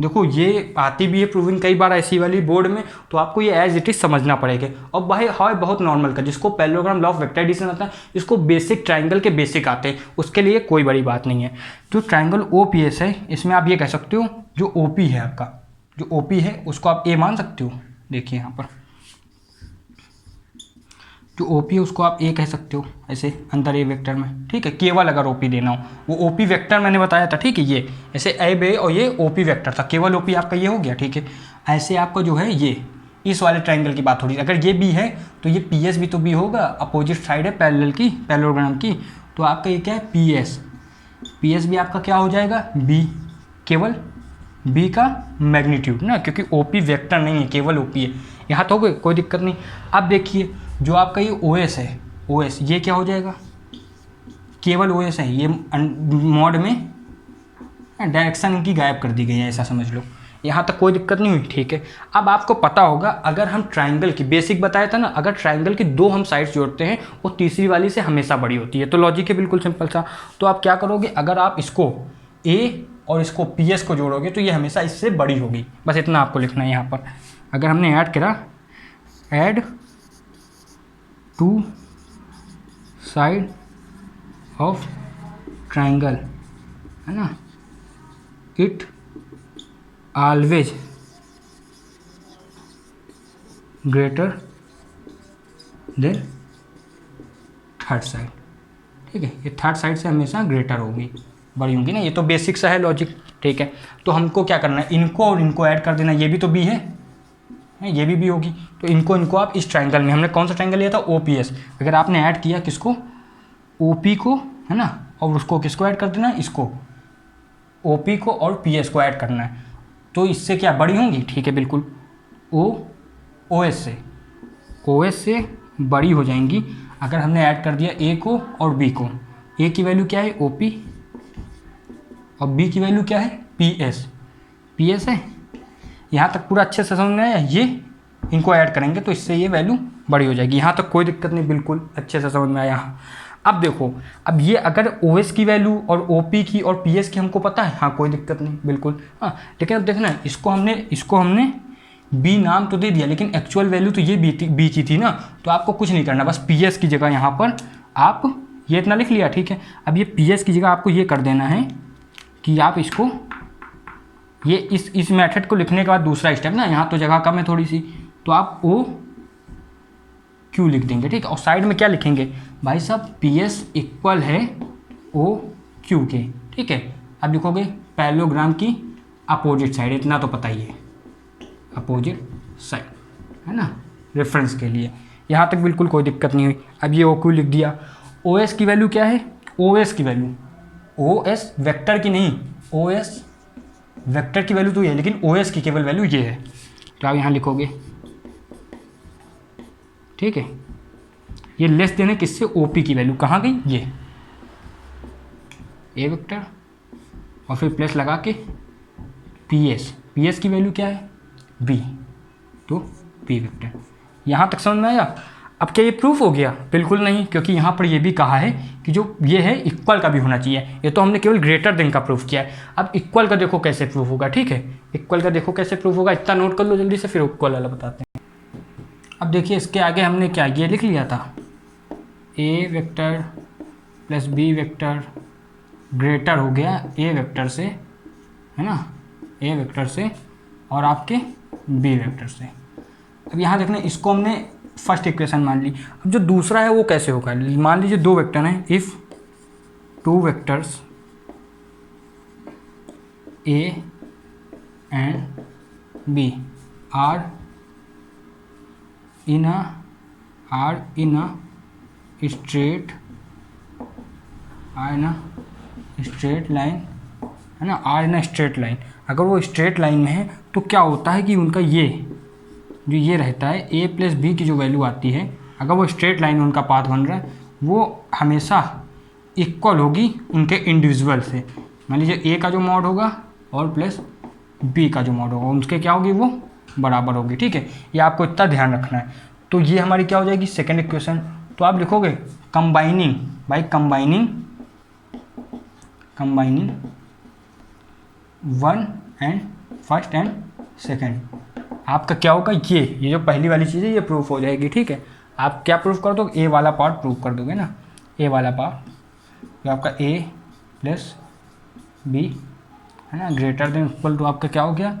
देखो ये आती भी है प्रूविंग कई बार ऐसी वाली बोर्ड में, तो आपको ये एज इट इज समझना पड़ेगा। और भाई है बहुत नॉर्मल का, जिसको parallelogram law of vector addition आता है, इसको बेसिक ट्राइंगल के बेसिक आते हैं, उसके लिए कोई बड़ी बात नहीं है। जो ट्राइंगल OPS है इसमें आप ये कह सकते हो जो OP है आपका, जो OP है उसको आप A मान सकते हो, देखिए यहाँ पर जो OP है उसको आप A कह सकते हो, ऐसे अंदर A वेक्टर में, ठीक है, केवल अगर OP देना हो, वो OP वेक्टर मैंने बताया था, ठीक है, ये ऐसे A और ये OP वेक्टर था, केवल OP आपका ये हो गया, ठीक है। ऐसे आपका जो है ये इस वाले ट्राइंगल की बात हो रही है, अगर ये B है तो ये PS भी तो B होगा, अपोजिट साइड है पैरेलल की, पैरेललोग्राम की, तो आपका ये क्या है PS भी आपका क्या हो जाएगा B, केवल B का मैग्नीट्यूड ना, क्योंकि OP वेक्टर नहीं है, केवल OP है, यहाँ तो कोई दिक्कत नहीं। अब देखिए जो आपका ये OS है, OS ये क्या हो जाएगा, केवल OS है, ये मॉड में डायरेक्शन इनकी गायब कर दी गई है, ऐसा समझ लो, यहाँ तक कोई दिक्कत नहीं हुई, ठीक है। अब आपको पता होगा अगर हम ट्राइंगल की बेसिक बताया था ना, अगर ट्राइंगल की दो हम साइड्स जोड़ते हैं वो तीसरी वाली से हमेशा बड़ी होती है, तो लॉजिक है बिल्कुल सिंपल सा। तो आप क्या करोगे, अगर आप इसको A और इसको PS को जोड़ोगे तो ये हमेशा इससे बड़ी होगी, बस इतना आपको लिखना है यहाँ पर। अगर हमने ऐड करा, add two side of triangle, है ना, it always greater than third side, ठीक है, ये थर्ड साइड से हमेशा ग्रेटर होगी, बड़ी होंगी ना, ये तो बेसिक सा है लॉजिक, ठीक है। तो हमको क्या करना है, इनको और इनको ऐड कर देना, ये भी तो B है, ये भी B होगी, तो इनको आप इस ट्राइंगल में, हमने कौन सा ट्राइंगल लिया था OPS, अगर आपने ऐड किया किसको, OP को, है ना, और उसको किसको ऐड कर देना है, इसको OP को और PS को ऐड करना है, तो इससे क्या बड़ी होंगी, ठीक है, बिल्कुल OS से बड़ी हो जाएंगी। अगर हमने ऐड कर दिया A को और B को, A की वैल्यू क्या है OP और B की वैल्यू क्या है PS है, यहाँ तक पूरा अच्छे से समझ में आया। इनको ऐड करेंगे तो इससे ये वैल्यू बड़ी हो जाएगी। यहाँ तक कोई दिक्कत नहीं, बिल्कुल अच्छे से समझ में आया। यहाँ अब देखो, अब ये अगर OS की वैल्यू और OP की और PS की हमको पता है, हाँ कोई दिक्कत नहीं बिल्कुल। हाँ लेकिन अब देखना, इसको हमने B नाम तो दे दिया, लेकिन एक्चुअल वैल्यू तो ये B की थी ना। तो आपको कुछ नहीं करना, बस PS की जगह यहाँ पर आप ये इतना लिख लिया, ठीक है। अब ये PS की जगह आपको ये कर देना है कि आप इसको ये इस मेथड को लिखने के बाद दूसरा स्टेप ना, यहाँ तो जगह कम है थोड़ी सी, तो आप OQ लिख देंगे, ठीक है। और साइड में क्या लिखेंगे भाई साहब, PS इक्वल है OQ के, ठीक है। अब लिखोगे पैरेललोग्राम की अपोजिट साइड, इतना तो पता ही है, अपोजिट साइड है ना, रेफरेंस के लिए। यहाँ तक बिल्कुल कोई दिक्कत नहीं हुई। अब ये OQ लिख दिया। OS की वैल्यू क्या है, OS की वैल्यू, OS वेक्टर की नहीं, OS वेक्टर की वैल्यू तो ये है, लेकिन OS की केवल वैल्यू ये है। तो आप यहाँ लिखोगे, ठीक है। ये लेस देने किससे, OP की वैल्यू, कहाँ गई ये A वेक्टर और फिर प्लस लगा के PS की वैल्यू क्या है B, तो P वेक्टर। यहाँ तक समझ में आया। अब क्या ये प्रूफ हो गया, बिल्कुल नहीं, क्योंकि यहाँ पर ये भी कहा है कि जो ये है इक्वल का भी होना चाहिए। ये तो हमने केवल ग्रेटर देन का प्रूफ किया है। अब इक्वल का देखो कैसे प्रूफ होगा, ठीक है। इक्वल का देखो कैसे प्रूफ होगा, इतना नोट कर लो जल्दी से, फिर इक्वल वाला बताते हैं। अब देखिए इसके आगे हमने क्या ये लिख लिया था, A vector plus B vector greater हो गया A वेक्टर से, है ना, A वेक्टर से और आपके B वेक्टर से। अब यहाँ देखना, इसको हमने फर्स्ट इक्वेशन मान ली। अब जो दूसरा है वो कैसे होगा, मान लीजिए दो वेक्टर हैं, if two vectors A and B are in straight line, है ना, आर इन स्ट्रेट लाइन। अगर वो स्ट्रेट लाइन में है तो क्या होता है कि उनका ये जो ये रहता है A प्लस B की जो वैल्यू आती है, अगर वो स्ट्रेट लाइन में उनका पाथ बन रहा है, वो हमेशा इक्वल होगी उनके इंडिविजुअल से। मान लीजिए A का जो मॉड होगा और प्लस B का जो मॉड होगा, उनके क्या होगी, वो बराबर होगी, ठीक है। ये आपको इतना ध्यान रखना है। तो ये हमारी क्या हो जाएगी, सेकेंड इक्वेशन। तो आप लिखोगे combining by combining one and first and second, आपका क्या होगा, ये जो पहली वाली चीज़ है ये प्रूफ हो जाएगी, ठीक है। आप क्या प्रूफ कर दो, ए वाला पार्ट प्रूफ कर दोगे ना, ए वाला पार्ट, तो आपका A प्लस B है ना, ग्रेटर देन इक्वल टू आपका क्या हो गया,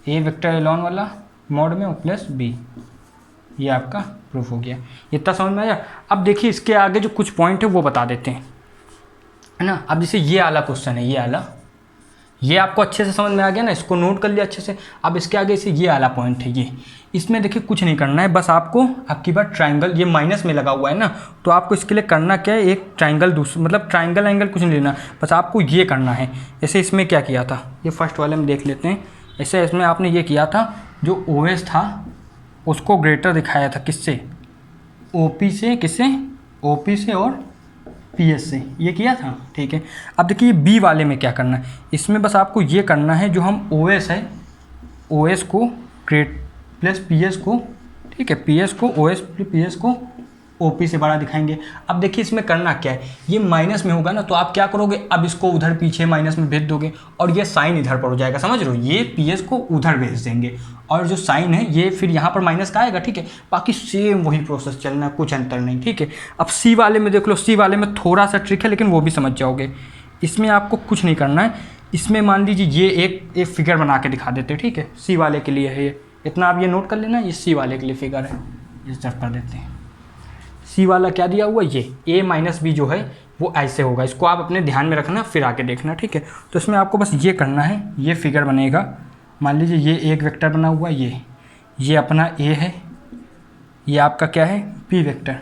A वेक्टर एलॉन वाला मोड में प्लस B, ये आपका प्रूफ हो गया। इतना समझ में आया। अब देखिए इसके आगे जो कुछ पॉइंट है वो बता देते हैं, है ना। अब जैसे ये वाला क्वेश्चन है, ये आपको अच्छे से समझ में आ गया ना, इसको नोट कर लिया अच्छे से। अब इसके आगे से ये वाला पॉइंट है, ये इसमें देखिए कुछ नहीं करना है, बस आपको आपकी बार ट्रायंगल, ये माइनस में लगा हुआ है ना, तो आपको इसके लिए करना क्या है, एक ट्रायंगल मतलब ट्रायंगल एंगल कुछ नहीं लेना, बस आपको ये करना है। जैसे इसमें क्या किया था, ये फर्स्ट वाले में देख लेते हैं। ऐसे इसमें आपने ये किया था, जो OS था उसको ग्रेटर दिखाया था किससे, OP से, किससे, OP से और PS से, ये किया था, ठीक है। अब देखिए B वाले में क्या करना है, इसमें बस आपको ये करना है, जो हम OS है, OS को ग्रेट प्लस PS को, ठीक है, PS को OS प्लस PS को OP से बड़ा दिखाएंगे। अब देखिए इसमें करना क्या है, ये माइनस में होगा ना, तो आप क्या करोगे, अब इसको उधर पीछे माइनस में भेज दोगे और ये साइन इधर पर हो जाएगा, समझ रहे हो, ये PS को उधर भेज देंगे और जो साइन है ये फिर यहाँ पर माइनस का आएगा, ठीक है। बाकी सेम वही प्रोसेस चलना है, कुछ अंतर नहीं, ठीक है। अब C वाले में देख लो, C वाले में थोड़ा सा ट्रिक है, लेकिन वो भी समझ जाओगे। इसमें आपको कुछ नहीं करना है, इसमें मान लीजिए ये एक फिगर बना के दिखा देते हैं, ठीक है, C वाले के लिए है ये, इतना आप ये नोट कर लेना, ये C वाले के लिए फिगर है, इस तरफ कर देते हैं। C वाला क्या दिया हुआ, ये A माइनस B जो है वो ऐसे होगा, इसको आप अपने ध्यान में रखना, फिर आके देखना, ठीक है। तो इसमें आपको बस ये करना है, ये फिगर बनेगा, मान लीजिए ये एक वेक्टर बना हुआ, ये अपना A है, ये आपका क्या है B वेक्टर,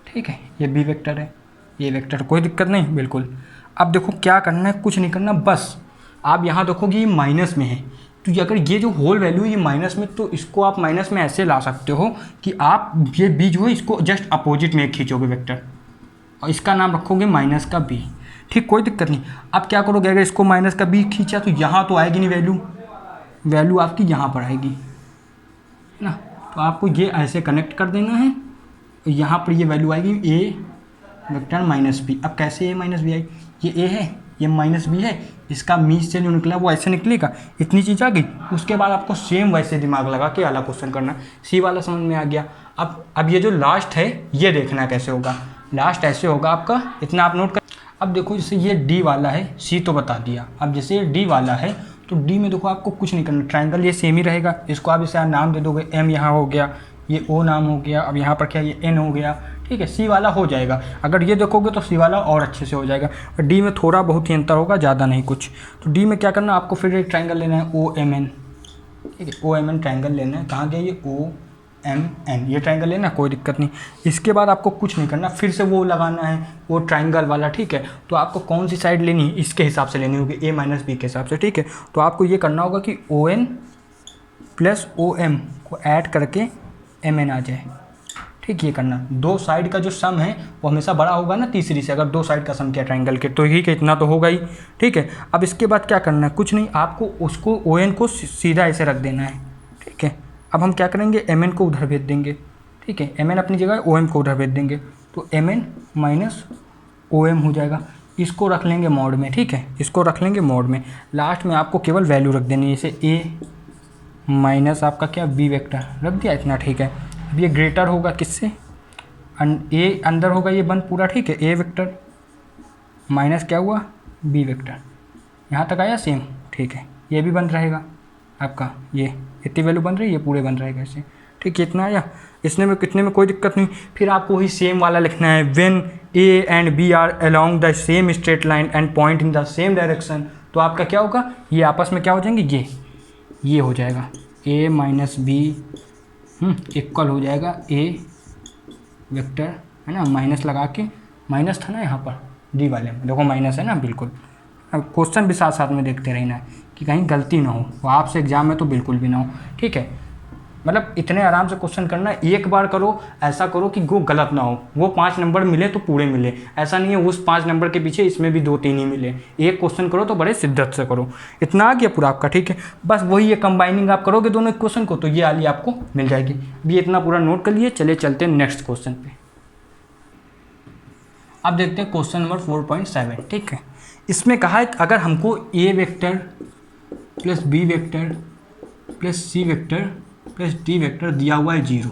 ठीक है, ये B वेक्टर है, ये वेक्टर, कोई दिक्कत नहीं बिल्कुल। अब देखो क्या करना है, कुछ नहीं करना, बस आप यहाँ देखोगे ये माइनस में है, तो अगर ये जो होल वैल्यू ये माइनस में, तो इसको आप माइनस में ऐसे ला सकते हो कि आप ये B जो है इसको जस्ट अपोजिट में खींचोगे वेक्टर और इसका नाम रखोगे माइनस का B, ठीक, कोई दिक्कत नहीं। अब क्या करोगे, अगर इसको माइनस का B खींचा तो यहाँ तो आएगी नहीं वैल्यू आपकी यहाँ पर आएगी, है ना। तो आपको ये ऐसे कनेक्ट कर देना है, यहाँ पर ये वैल्यू आएगी ए वेक्टर माइनस बी। अब कैसे ए माइनस बी आई, ये ए है ये माइनस बी है, इसका मीन से जो निकला वो ऐसे निकलेगा, इतनी चीज़ आ गई। उसके बाद आपको सेम वैसे दिमाग लगा के वाला क्वेश्चन करना, सी वाला समझ में आ गया। अब ये जो लास्ट है ये देखना कैसे होगा, लास्ट ऐसे होगा आपका, इतना आप नोट कर। अब देखो जैसे ये डी वाला है, सी तो बता दिया, अब जैसे ये डी वाला है तो डी में देखो आपको कुछ नहीं करना, ट्रायंगल ये सेम ही रहेगा, इसको आप इसे नाम दे दोगे, एम यहाँ हो गया, ये ओ नाम हो गया, अब यहाँ पर क्या ये एन हो गया, ठीक है। सी वाला हो जाएगा, अगर ये देखोगे तो सी वाला और अच्छे से हो जाएगा, और डी में थोड़ा बहुत ही अंतर होगा, ज़्यादा नहीं कुछ। तो डी में क्या करना आपको, फिर एक ट्रायंगल लेना है ओ एम एन, ठीक है, ओ एम एन ट्रायंगल लेना है। कहाँ गया ये ओ एम एन, ये ट्रायंगल लेना, कोई दिक्कत नहीं। इसके बाद आपको कुछ नहीं करना, फिर से वो लगाना है वो ट्रायंगल वाला, ठीक है। तो आपको कौन सी साइड लेनी है इसके हिसाब से लेनी होगी, ए माइनस बी के हिसाब से, ठीक है। तो आपको ये करना होगा कि O N plus O M को ऐड करके एम एन आ जाए, ठीक। ये करना, दो साइड का जो सम है वो हमेशा बड़ा होगा ना तीसरी से, अगर दो साइड का सम किया ट्रायंगल के तो ठीक है, इतना तो होगा ही, ठीक है। अब इसके बाद क्या करना है, कुछ नहीं, आपको उसको ओ एन को सीधा ऐसे रख देना है, ठीक है। अब हम क्या करेंगे, एम एन को उधर भेज देंगे, ठीक है, एम एन अपनी जगह ओ एम को उधर भेज देंगे, तो M N minus O M हो जाएगा। इसको रख लेंगे मॉड में, ठीक है, इसको रख लेंगे मॉड में। लास्ट में आपको केवल वैल्यू रख देनी है, जैसे ए माइनस आपका क्या बी वेक्टर रख दिया, इतना, ठीक है। अब ये ग्रेटर होगा किससे, ए अंदर होगा ये बंद पूरा, ठीक है, ए वेक्टर माइनस क्या हुआ बी वेक्टर, यहाँ तक आया सेम, ठीक है। ये भी बंद रहेगा आपका, ये इतनी वैल्यू बन रही है, ये पूरे बन रहेगा ऐसे, ठीक है, इतना आया। इसने में कितने में कोई दिक्कत नहीं। फिर आपको वही सेम वाला लिखना है, when A and B are along the same straight line and point in the same direction, तो आपका क्या होगा, ये आपस में क्या हो जाएंगे, ये हो जाएगा ए माइनस बी इक्वल हो जाएगा ए वेक्टर, है ना, माइनस लगा के, माइनस था ना यहाँ पर डी वाले में, देखो माइनस है ना, बिल्कुल। अब क्वेश्चन भी साथ साथ में देखते रहना है कि कहीं गलती ना हो, वो आपसे एग्जाम में तो बिल्कुल भी ना हो, ठीक है। मतलब इतने आराम से क्वेश्चन करना, एक बार करो, ऐसा करो कि वो गलत ना हो, वो 5 नंबर मिले तो पूरे मिले, ऐसा नहीं है उस 5 नंबर के पीछे इसमें भी 2-3 ही मिले। एक क्वेश्चन करो तो बड़े शिद्दत से करो, इतना आ गया पूरा आपका, ठीक है। बस वही ये कंबाइनिंग आप करोगे दोनों क्वेश्चन को तो ये वाली आपको मिल जाएगी। अभी इतना पूरा नोट कर लिए, चले चलते हैं नेक्स्ट क्वेश्चन पे। अब देखते हैं क्वेश्चन नंबर 4.7, ठीक है। इसमें कहा है अगर हमको A vector plus B vector plus C vector plus D vector दिया हुआ है 0,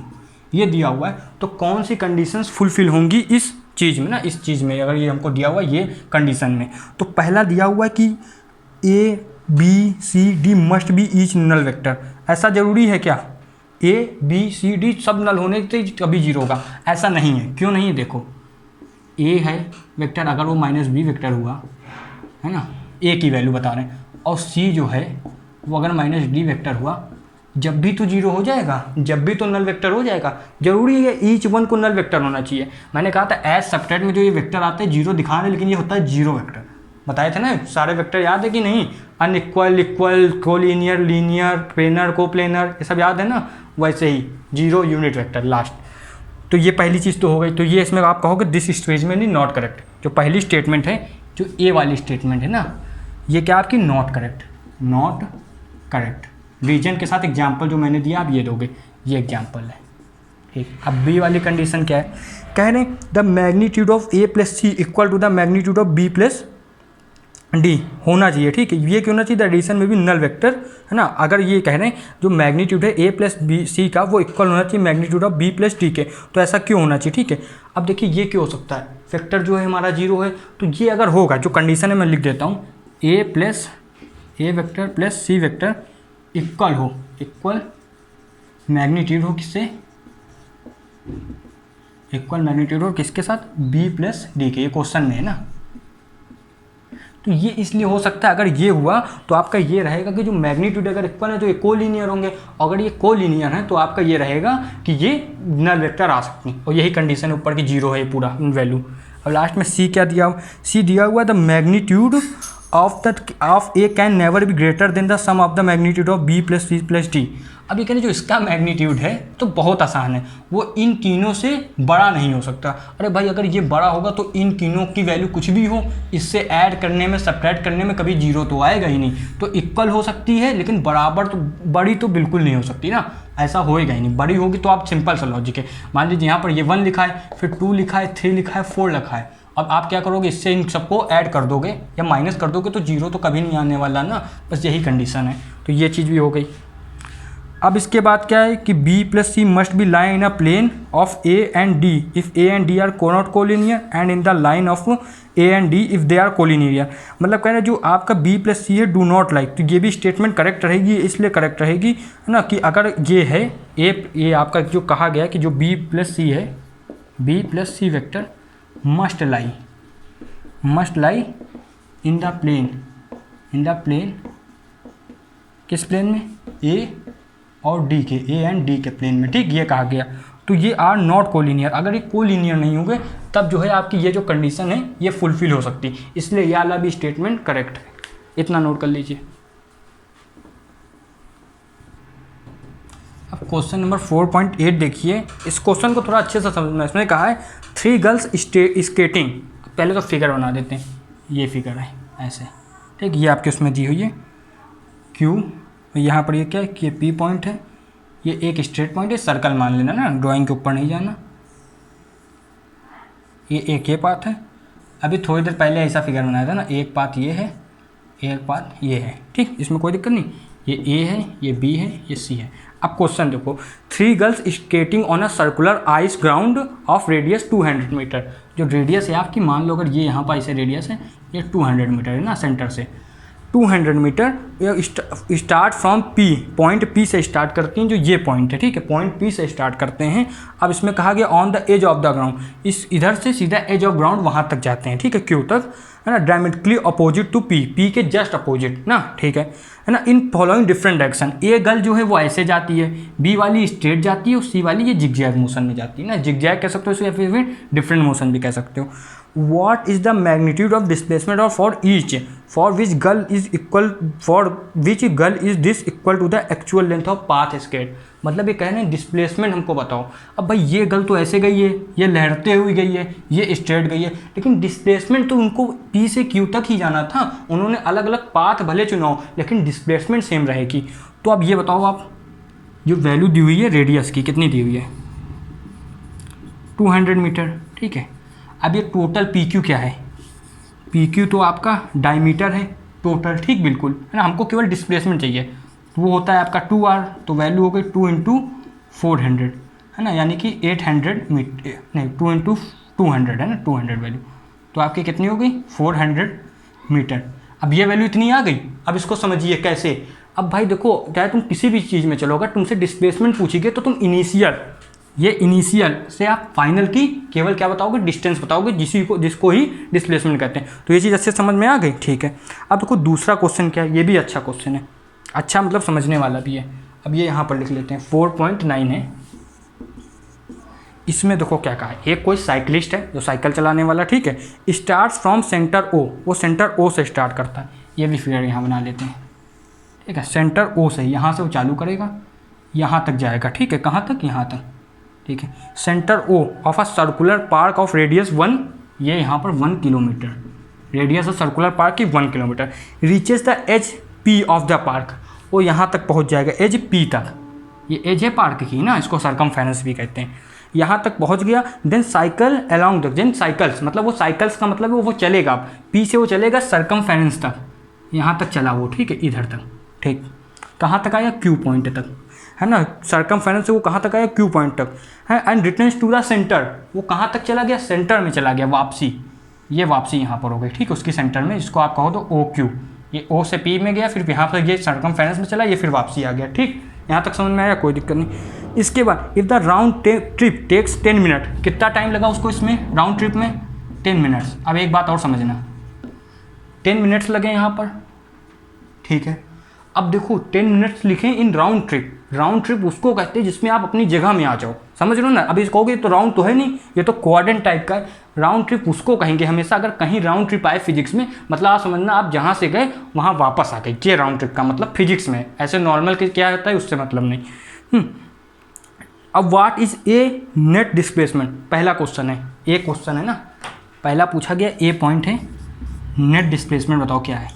ये दिया हुआ है, तो कौन सी कंडीशंस फुलफिल होंगी इस चीज़ में ना, इस चीज़ में अगर ये हमको दिया हुआ है ये कंडीशन में। तो पहला दिया हुआ है कि A B C D must be each null vector, ऐसा ज़रूरी है क्या, ए बी सी डी सब नल होने से कभी 0 होगा, ऐसा नहीं है। क्यों नहीं है, देखो ए है वेक्टर, अगर वो माइनस बी वेक्टर हुआ है ना, ए की वैल्यू बता रहे हैं, और सी जो है वो अगर माइनस डी वेक्टर हुआ, जब भी तो 0 हो जाएगा, जब भी तो नल वेक्टर हो जाएगा। जरूरी है ईच वन को नल वेक्टर होना चाहिए। मैंने कहा था एज सबट्रैक्ट में जो ये वेक्टर आते हैं 0 दिखा रहे हैं, लेकिन ये होता है 0 वेक्टर, बताए थे ना सारे वेक्टर, याद है कि नहीं, unequal, equal, collinear, linear, planar, coplanar, ये सब याद है ना, वैसे ही 0 यूनिट वेक्टर लास्ट। तो ये पहली चीज़ तो हो गई, तो ये इसमें आप कहोगे this statement is not correct, जो पहली स्टेटमेंट है, जो ए वाली स्टेटमेंट है ना, ये क्या आपकी not correct, not correct. Reason के साथ एग्जाम्पल जो मैंने दिया आप ये दोगे, ये एग्जाम्पल है, ठीक। अब बी वाली कंडीशन क्या है, कह रहे हैं the magnitude of A plus C equal to the magnitude of B plus D होना चाहिए, ठीक है। ये क्यों होना चाहिए, द एडिशन में भी नल वेक्टर, है ना। अगर ये कह रहे हैं जो मैग्नीट्यूड है ए प्लस बी सी का वो इक्वल होना चाहिए magnitude of B plus D के, तो ऐसा क्यों होना चाहिए, ठीक है। अब देखिए ये क्यों हो सकता है, वेक्टर जो है हमारा 0 है, तो ये अगर होगा, जो कंडीशन है मैं लिख देता हूँ, ए प्लस ए vector plus C vector equal हो, इक्वल मैग्नीट्यूड हो किससे, इक्वल मैग्नीट्यूड हो किसके साथ, बी प्लस डी के, ये क्वेश्चन में है ना। तो ये इसलिए हो सकता है, अगर ये हुआ तो आपका ये रहेगा कि जो मैग्नीट्यूड अगर इक्वल है तो ये कोलिनियर होंगे, अगर ये कोलिनियर है तो आपका ये रहेगा कि ये नल वेक्टर आ सकती है, और यही कंडीशन ऊपर की 0 है पूरा वैल्यू। अब लास्ट में सी क्या दिया, सी दिया हुआ the magnitude of A can never be greater than the sum of the magnitude of B plus C plus D. अभी कह रहे जो इसका मैग्नीट्यूड है तो बहुत आसान है, वो इन तीनों से बड़ा नहीं हो सकता। अरे भाई अगर ये बड़ा होगा तो इन तीनों की वैल्यू कुछ भी हो, इससे ऐड करने में सब्ट्रैक्ट करने में कभी जीरो तो आएगा ही नहीं। तो इक्वल हो सकती है लेकिन बराबर तो बड़ी तो बिल्कुल नहीं हो सकती ना, ऐसा होएगा ही नहीं। बड़ी होगी तो आप सिंपल सा लॉजिक है, मान लीजिए यहाँ पर ये 1 लिखा है, फिर 2 लिखा है, 3 लिखा है, 4 लिखा है। अब आप क्या करोगे, इससे इन सबको ऐड कर दोगे या माइनस कर दोगे तो जीरो तो कभी नहीं आने वाला ना, बस यही कंडीशन है। तो ये चीज़ भी हो गई। अब इसके बाद क्या है कि B + C must be line in a plane of A and D if A and D are not collinear and in the line of A and D if they are collinear. मतलब कह रहे जो आपका B + C है डू नॉट लाइक, तो ये भी स्टेटमेंट करेक्ट रहेगी, इसलिए करेक्ट रहेगी है ना, कि अगर ये है ये आपका जो कहा गया कि जो B + C है, B + C vector must lie in the plane किस प्लेन में, A और D के, A एंड D के प्लेन में, ठीक, ये कहा गया। तो ये आर नॉट कोलिनियर, अगर ये कोलिनियर नहीं होंगे तब जो है आपकी ये जो कंडीशन है ये फुलफिल हो सकती, इसलिए ये वाला भी स्टेटमेंट करेक्ट है, इतना नोट कर लीजिए। अब क्वेश्चन नंबर 4.8 देखिए, इस क्वेश्चन को थोड़ा अच्छे से समझना। इसमें कहा है 3 गर्ल्स स्केटिंग, पहले तो फिगर बना देते हैं, ये फिगर है ऐसे, ठीक, ये आपके उसमें दी हुई है Q, यहाँ पर ये क्या है कि ये P पॉइंट है, ये एक स्ट्रेट पॉइंट है, सर्कल मान लेना ना, ड्राइंग के ऊपर नहीं जाना। ये पाथ है, अभी थोड़ी देर पहले ऐसा फिगर बनाया था ना, एक पाथ ये है, एक पाथ ये है, ठीक, इसमें कोई दिक्कत नहीं। ये A है, ये B है, ये C है। अब क्वेश्चन देखो, 3 girls skating on a circular ice ground of radius 200 metre. जो रेडियस है आपकी, मान लो अगर ये यहाँ पर ऐसे रेडियस है, ये 200 मीटर है ना, सेंटर से 200 metre, start from P, point P से स्टार्ट करती हैं, जो ये पॉइंट है, ठीक है, पॉइंट P से स्टार्ट करते हैं। अब इसमें कहा गया on the edge of the ground, इस इधर से सीधा एज ऑफ ग्राउंड वहाँ तक जाते हैं, ठीक है, Q तक, है ना, डायमेट्रिकली अपोजिट टू P के जस्ट अपोजिट ना, ठीक है ना, in following different direction. A girl जो है वो ऐसे जाती है, B वाली स्ट्रेट जाती है और C वाली ये जिगजैग मोशन में जाती है ना, जिगजैग कह सकते हो इसे, या फिर डिफरेंट मोशन भी कह सकते हो। What is the magnitude of displacement of for each, for which girl is this equal to the actual length of path skate। मतलब ये कह रहे हैं डिस्प्लेसमेंट हमको बताओ। अब भाई ये गर्ल तो ऐसे गई है, ये लहरते हुई गई है, ये स्ट्रेट गई है, लेकिन डिस्प्लेसमेंट तो उनको P से Q तक ही जाना था, उन्होंने अलग अलग पाथ भले चुनाव लेकिन डिस्प्लेसमेंट सेम रहेगी। तो अब ये बताओ आप, जो वैल्यू दी हुई है रेडियस की कितनी दी हुई है, 200 मीटर, ठीक है। अब ये टोटल PQ क्या है, PQ तो आपका डायमीटर है टोटल, ठीक, बिल्कुल है ना, हमको केवल डिस्प्लेसमेंट चाहिए, तो वो होता है आपका 2R, तो वैल्यू हो गई 2 × 400 है ना, यानी कि 800 मीटर, नहीं 2 × 200 है ना, 200 वैल्यू, तो आपकी कितनी हो गई 400 मीटर। अब ये वैल्यू इतनी आ गई, अब इसको समझिए कैसे। अब भाई देखो, चाहे तुम किसी भी चीज़ में चलोगे, तुमसे डिस्प्लेसमेंट पूछेंगे तो तुम इनिशियल से आप फाइनल की केवल क्या बताओगे, डिस्टेंस बताओगे, जिसको ही डिस्प्लेसमेंट कहते हैं। तो ये चीज़ अच्छे समझ में आ गई, ठीक है। अब देखो दूसरा क्वेश्चन क्या है, ये भी अच्छा क्वेश्चन है, अच्छा मतलब समझने वाला भी है। अब ये यहाँ पर लिख लेते हैं, 4.9 है। इसमें देखो क्या कहा है, एक कोई साइकिलिस्ट है जो साइकिल चलाने वाला, ठीक है, स्टार्ट फ्रॉम सेंटर O, वो सेंटर O से स्टार्ट करता है, ये भी फिगर यहाँ बना लेते हैं, ठीक है, सेंटर O से, यहाँ से वो चालू करेगा, यहाँ तक जाएगा, ठीक है, कहाँ तक, यहाँ तक, ठीक है। Centre O of a circular park of radius 1, ये यहाँ पर 1 kilometre, radius of circular park की 1 kilometre. Reaches the edge P of the park, वो यहाँ तक पहुँच जाएगा, एज P तक, ये एज है पार्क की ना, इसको सरकमफेरेंस भी कहते हैं, यहाँ तक पहुँच गया। Then cycle along the, then cycles, मतलब वो साइकिल्स का मतलब है वो चलेगा, P से वो चलेगा सरकमफेरेंस तक, यहाँ तक चला वो, ठीक है, इधर तक, ठीक, कहाँ तक आया, Q पॉइंट तक, है ना, सरकमफेरेंस से वो कहाँ तक आया, Q पॉइंट तक है। And returns to the centre, वो कहाँ तक चला गया, सेंटर में चला गया, वापसी, ये वापसी यहाँ पर हो गई, ठीक है, उसकी सेंटर में, जिसको आप कहो तो OQ, ये O से P में गया, फिर यहाँ पर ये सरकमफेरेंस में चला, ये फिर वापसी आ गया, ठीक, यहाँ तक समझ में आया, कोई दिक्कत नहीं। इसके बाद if the round trip takes 10 minute, कितना टाइम लगा उसको इसमें, राउंड ट्रिप में 10 मिनट्स। अब एक बात और समझना, 10 मिनट्स लगे यहाँ पर, ठीक है। अब देखो 10 मिनट्स लिखें in round trip, round trip उसको कहते हैं जिसमें आप अपनी जगह में आ जाओ, समझ रहे हो ना। अभी कहोगे तो राउंड तो है नहीं, ये तो क्वाड्रेंट टाइप का है। राउंड ट्रिप उसको कहेंगे हमेशा अगर कहीं राउंड ट्रिप आए फिजिक्स में, मतलब आप समझना आप जहाँ से गए वहाँ वापस आ गए, ये राउंड ट्रिप का मतलब फिजिक्स में। ऐसे नॉर्मल के क्या होता है उससे मतलब नहीं। अब what is a net displacement, पहला क्वेश्चन है, ए क्वेश्चन है ना, पहला पूछा गया ए पॉइंट है, नेट डिस्प्लेसमेंट बताओ क्या है।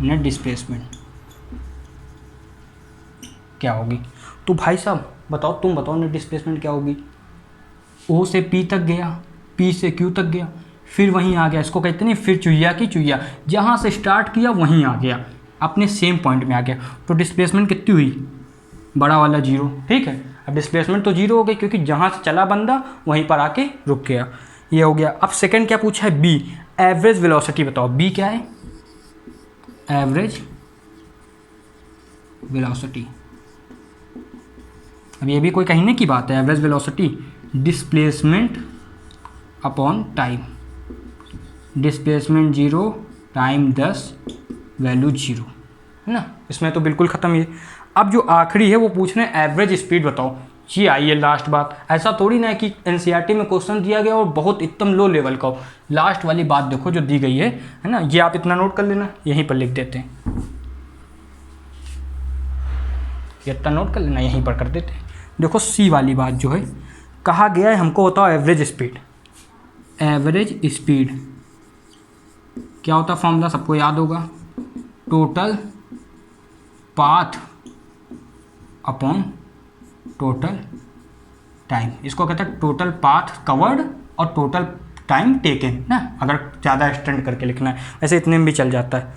नेट डिस्प्लेसमेंट क्या होगी, तो भाई साहब बताओ, तुम बताओ नेट डिस्प्लेसमेंट क्या होगी। ओ से पी तक गया, पी से क्यू तक गया, फिर वहीं आ गया, इसको कहते नहीं फिर चुहिया की चुहिया, जहाँ से स्टार्ट किया वहीं आ गया, अपने सेम पॉइंट में आ गया। तो डिस्प्लेसमेंट कितनी हुई, बड़ा वाला 0, ठीक है। अब डिस्प्लेसमेंट तो 0 हो गई क्योंकि जहाँ से चला बंदा वहीं पर आके रुक गया, ये हो गया। अब सेकंड क्या पूछा है, बी एवरेज वेलोसिटी बताओ, बी क्या है, एवरेज वेलोसिटी। अब ये भी कोई कहने की बात है, average velocity displacement upon time, displacement 0, time 10, value 0, है ना, इसमें तो बिल्कुल ख़त्म ये। अब जो आखिरी है वो पूछ रहे हैं एवरेज स्पीड बताओ, ये आई है लास्ट बात। ऐसा थोड़ी ना है कि एनसीईआरटी में क्वेश्चन दिया गया और बहुत एकदम लो लेवल का हो, लास्ट वाली बात देखो जो दी गई है ना, ये आप इतना नोट कर लेना, यहीं पर लिख देते हैं, ये इतना नोट कर लेना, यहीं पर कर देते हैं। देखो सी वाली बात जो है, कहा गया है हमको बताओ एवरेज स्पीड, एवरेज स्पीड क्या होता है, फॉर्मूला सबको याद होगा, total path upon total time, इसको कहते हैं टोटल पाथ कवर्ड और टोटल टाइम टेकन ना, अगर ज़्यादा एक्सटेंड करके लिखना है, वैसे इतने में भी चल जाता है।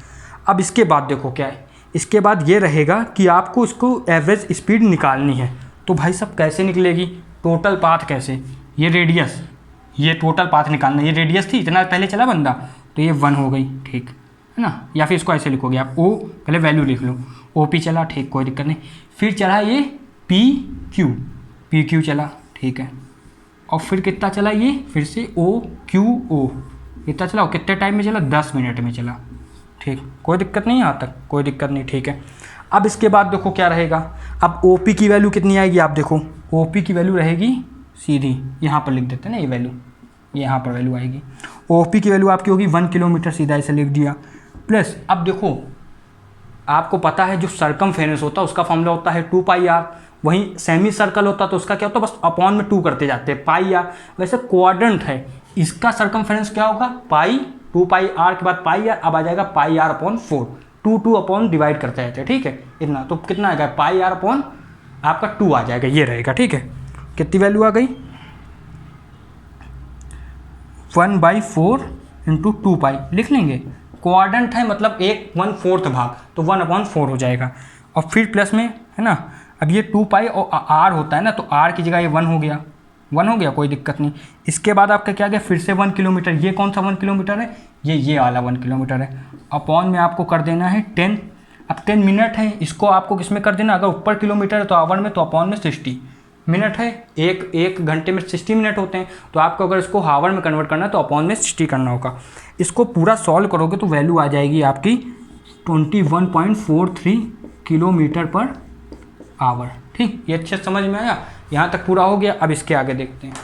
अब इसके बाद देखो क्या है, इसके बाद ये रहेगा कि आपको इसको एवरेज स्पीड निकालनी है। तो भाई साहब कैसे निकलेगी, टोटल पाथ कैसे, ये रेडियस, ये टोटल पाथ निकालना, ये रेडियस थी, इतना पहले चला बंदा, तो ये 1 हो गई, ठीक है ना। या फिर इसको ऐसे लिखोगे आप, ओ पहले वैल्यू लिख लो, ओ पी चला, ठीक, कोई दिक्कत नहीं। फिर चला ये पी क्यू चला, ठीक है। और फिर कितना चला ये, फिर से ओ क्यू ओ, इतना चला, कितने टाइम में चला, 10 मिनट में चला, ठीक, कोई दिक्कत नहीं है यहाँ तक, कोई दिक्कत नहीं, ठीक है। अब इसके बाद देखो क्या रहेगा, अब ओ पी की वैल्यू कितनी आएगी, आप देखो ओ पी की वैल्यू रहेगी सीधी, यहाँ पर लिख देते हैं ना, ये वैल्यू, यहाँ पर वैल्यू आएगी, ओ पी की वैल्यू आपकी होगी 1 किलोमीटर, सीधा ऐसे लिख दिया। प्लस अब देखो आपको पता है जो सरकमफेरेंस होता है उसका फॉर्मूला होता है 2πr, वहीं सेमी सर्कल होता तो उसका क्या होता, बस अपॉन में 2 करते जाते हैं, πr। वैसे क्वाड्रेंट है, इसका सरकमफेरेंस क्या होगा, पाई, 2πr के बाद πr, अब आ जाएगा πr अपॉन 4, 2 अपॉन डिवाइड करते रहते हैं, ठीक है, इतना तो कितना आएगा, πr अपॉन आपका 2 आ जाएगा, ये रहेगा, ठीक है। कितनी वैल्यू आ गई, 1/4 इंटू 2π लिख लेंगे, क्वाड्रेंट है मतलब 1/4 भाग, तो 1/4 हो जाएगा। और फिर प्लस में है ना, अब ये 2π और r होता है ना, तो r की जगह ये 1 हो गया, 1 हो गया, कोई दिक्कत नहीं। इसके बाद आपका क्या गया, फिर से 1 किलोमीटर, ये कौन सा 1 किलोमीटर है, ये वाला 1 किलोमीटर है, अपॉन में आपको कर देना है 10। अब 10 मिनट है, इसको आपको किस में कर देना, अगर ऊपर किलोमीटर है तो आवर में, तो अपॉन में 60 मिनट है, एक घंटे में 60 मिनट होते हैं, तो आपको अगर इसको हावर में कन्वर्ट करना है तो अपॉन में 60 करना होगा। इसको पूरा सॉल्व करोगे तो वैल्यू आ जाएगी आपकी 21.43 किलोमीटर पर आवर, ठीक, ये अच्छे समझ में आया, यहाँ तक पूरा हो गया। अब इसके आगे देखते हैं।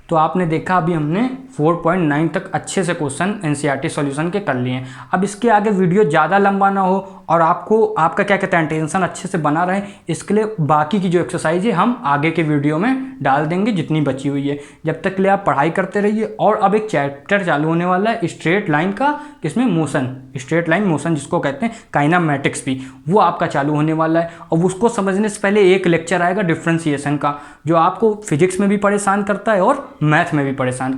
तो आपने देखा अभी हमने 4.9 तक अच्छे से क्वेश्चन एनसीईआरटी सॉल्यूशन के कर लिए हैं। अब इसके आगे वीडियो ज़्यादा लंबा ना हो और आपको आपका क्या कहते हैं टेंशन अच्छे से बना रहे, इसके लिए बाकी की जो एक्सरसाइज है हम आगे के वीडियो में डाल देंगे जितनी बची हुई है। जब तक के लिए आप पढ़ाई करते रहिए। और अब एक चैप्टर चालू होने वाला है स्ट्रेट लाइन का, किसमें, मोशन, स्ट्रेट लाइन मोशन जिसको कहते हैं काइनामेटिक्स भी, वो आपका चालू होने वाला है। और उसको समझने से पहले एक लेक्चर आएगा डिफ्रेंसिएशन का, जो आपको फिजिक्स में भी परेशान करता है और मैथ में भी परेशान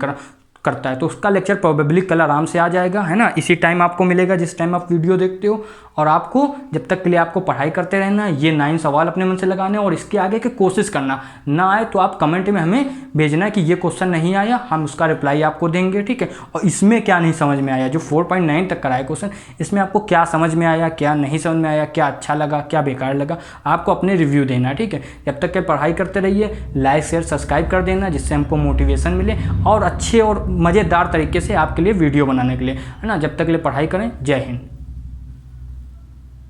करता है। तो उसका लेक्चर प्रोबेबली कल आराम से आ जाएगा, है ना, इसी टाइम आपको मिलेगा जिस टाइम आप वीडियो देखते हो। और आपको जब तक के लिए आपको पढ़ाई करते रहना, ये 9 सवाल अपने मन से लगाने और इसके आगे की कोशिश करना। ना आए तो आप कमेंट में हमें भेजना कि ये क्वेश्चन नहीं आया, हम उसका रिप्लाई आपको देंगे, ठीक है। और इसमें क्या नहीं समझ में आया, जो 4.9 तक कराया क्वेश्चन, इसमें आपको क्या समझ में आया, क्या नहीं समझ में आया, क्या अच्छा लगा, क्या बेकार लगा, आपको अपने रिव्यू देना, ठीक है। जब तक के पढ़ाई करते रहिए, लाइक शेयर सब्सक्राइब कर देना जिससे हमको मोटिवेशन मिले और अच्छे और मज़ेदार तरीके से आपके लिए वीडियो बनाने के लिए, है ना। जब तक के लिए पढ़ाई करें। जय हिंद।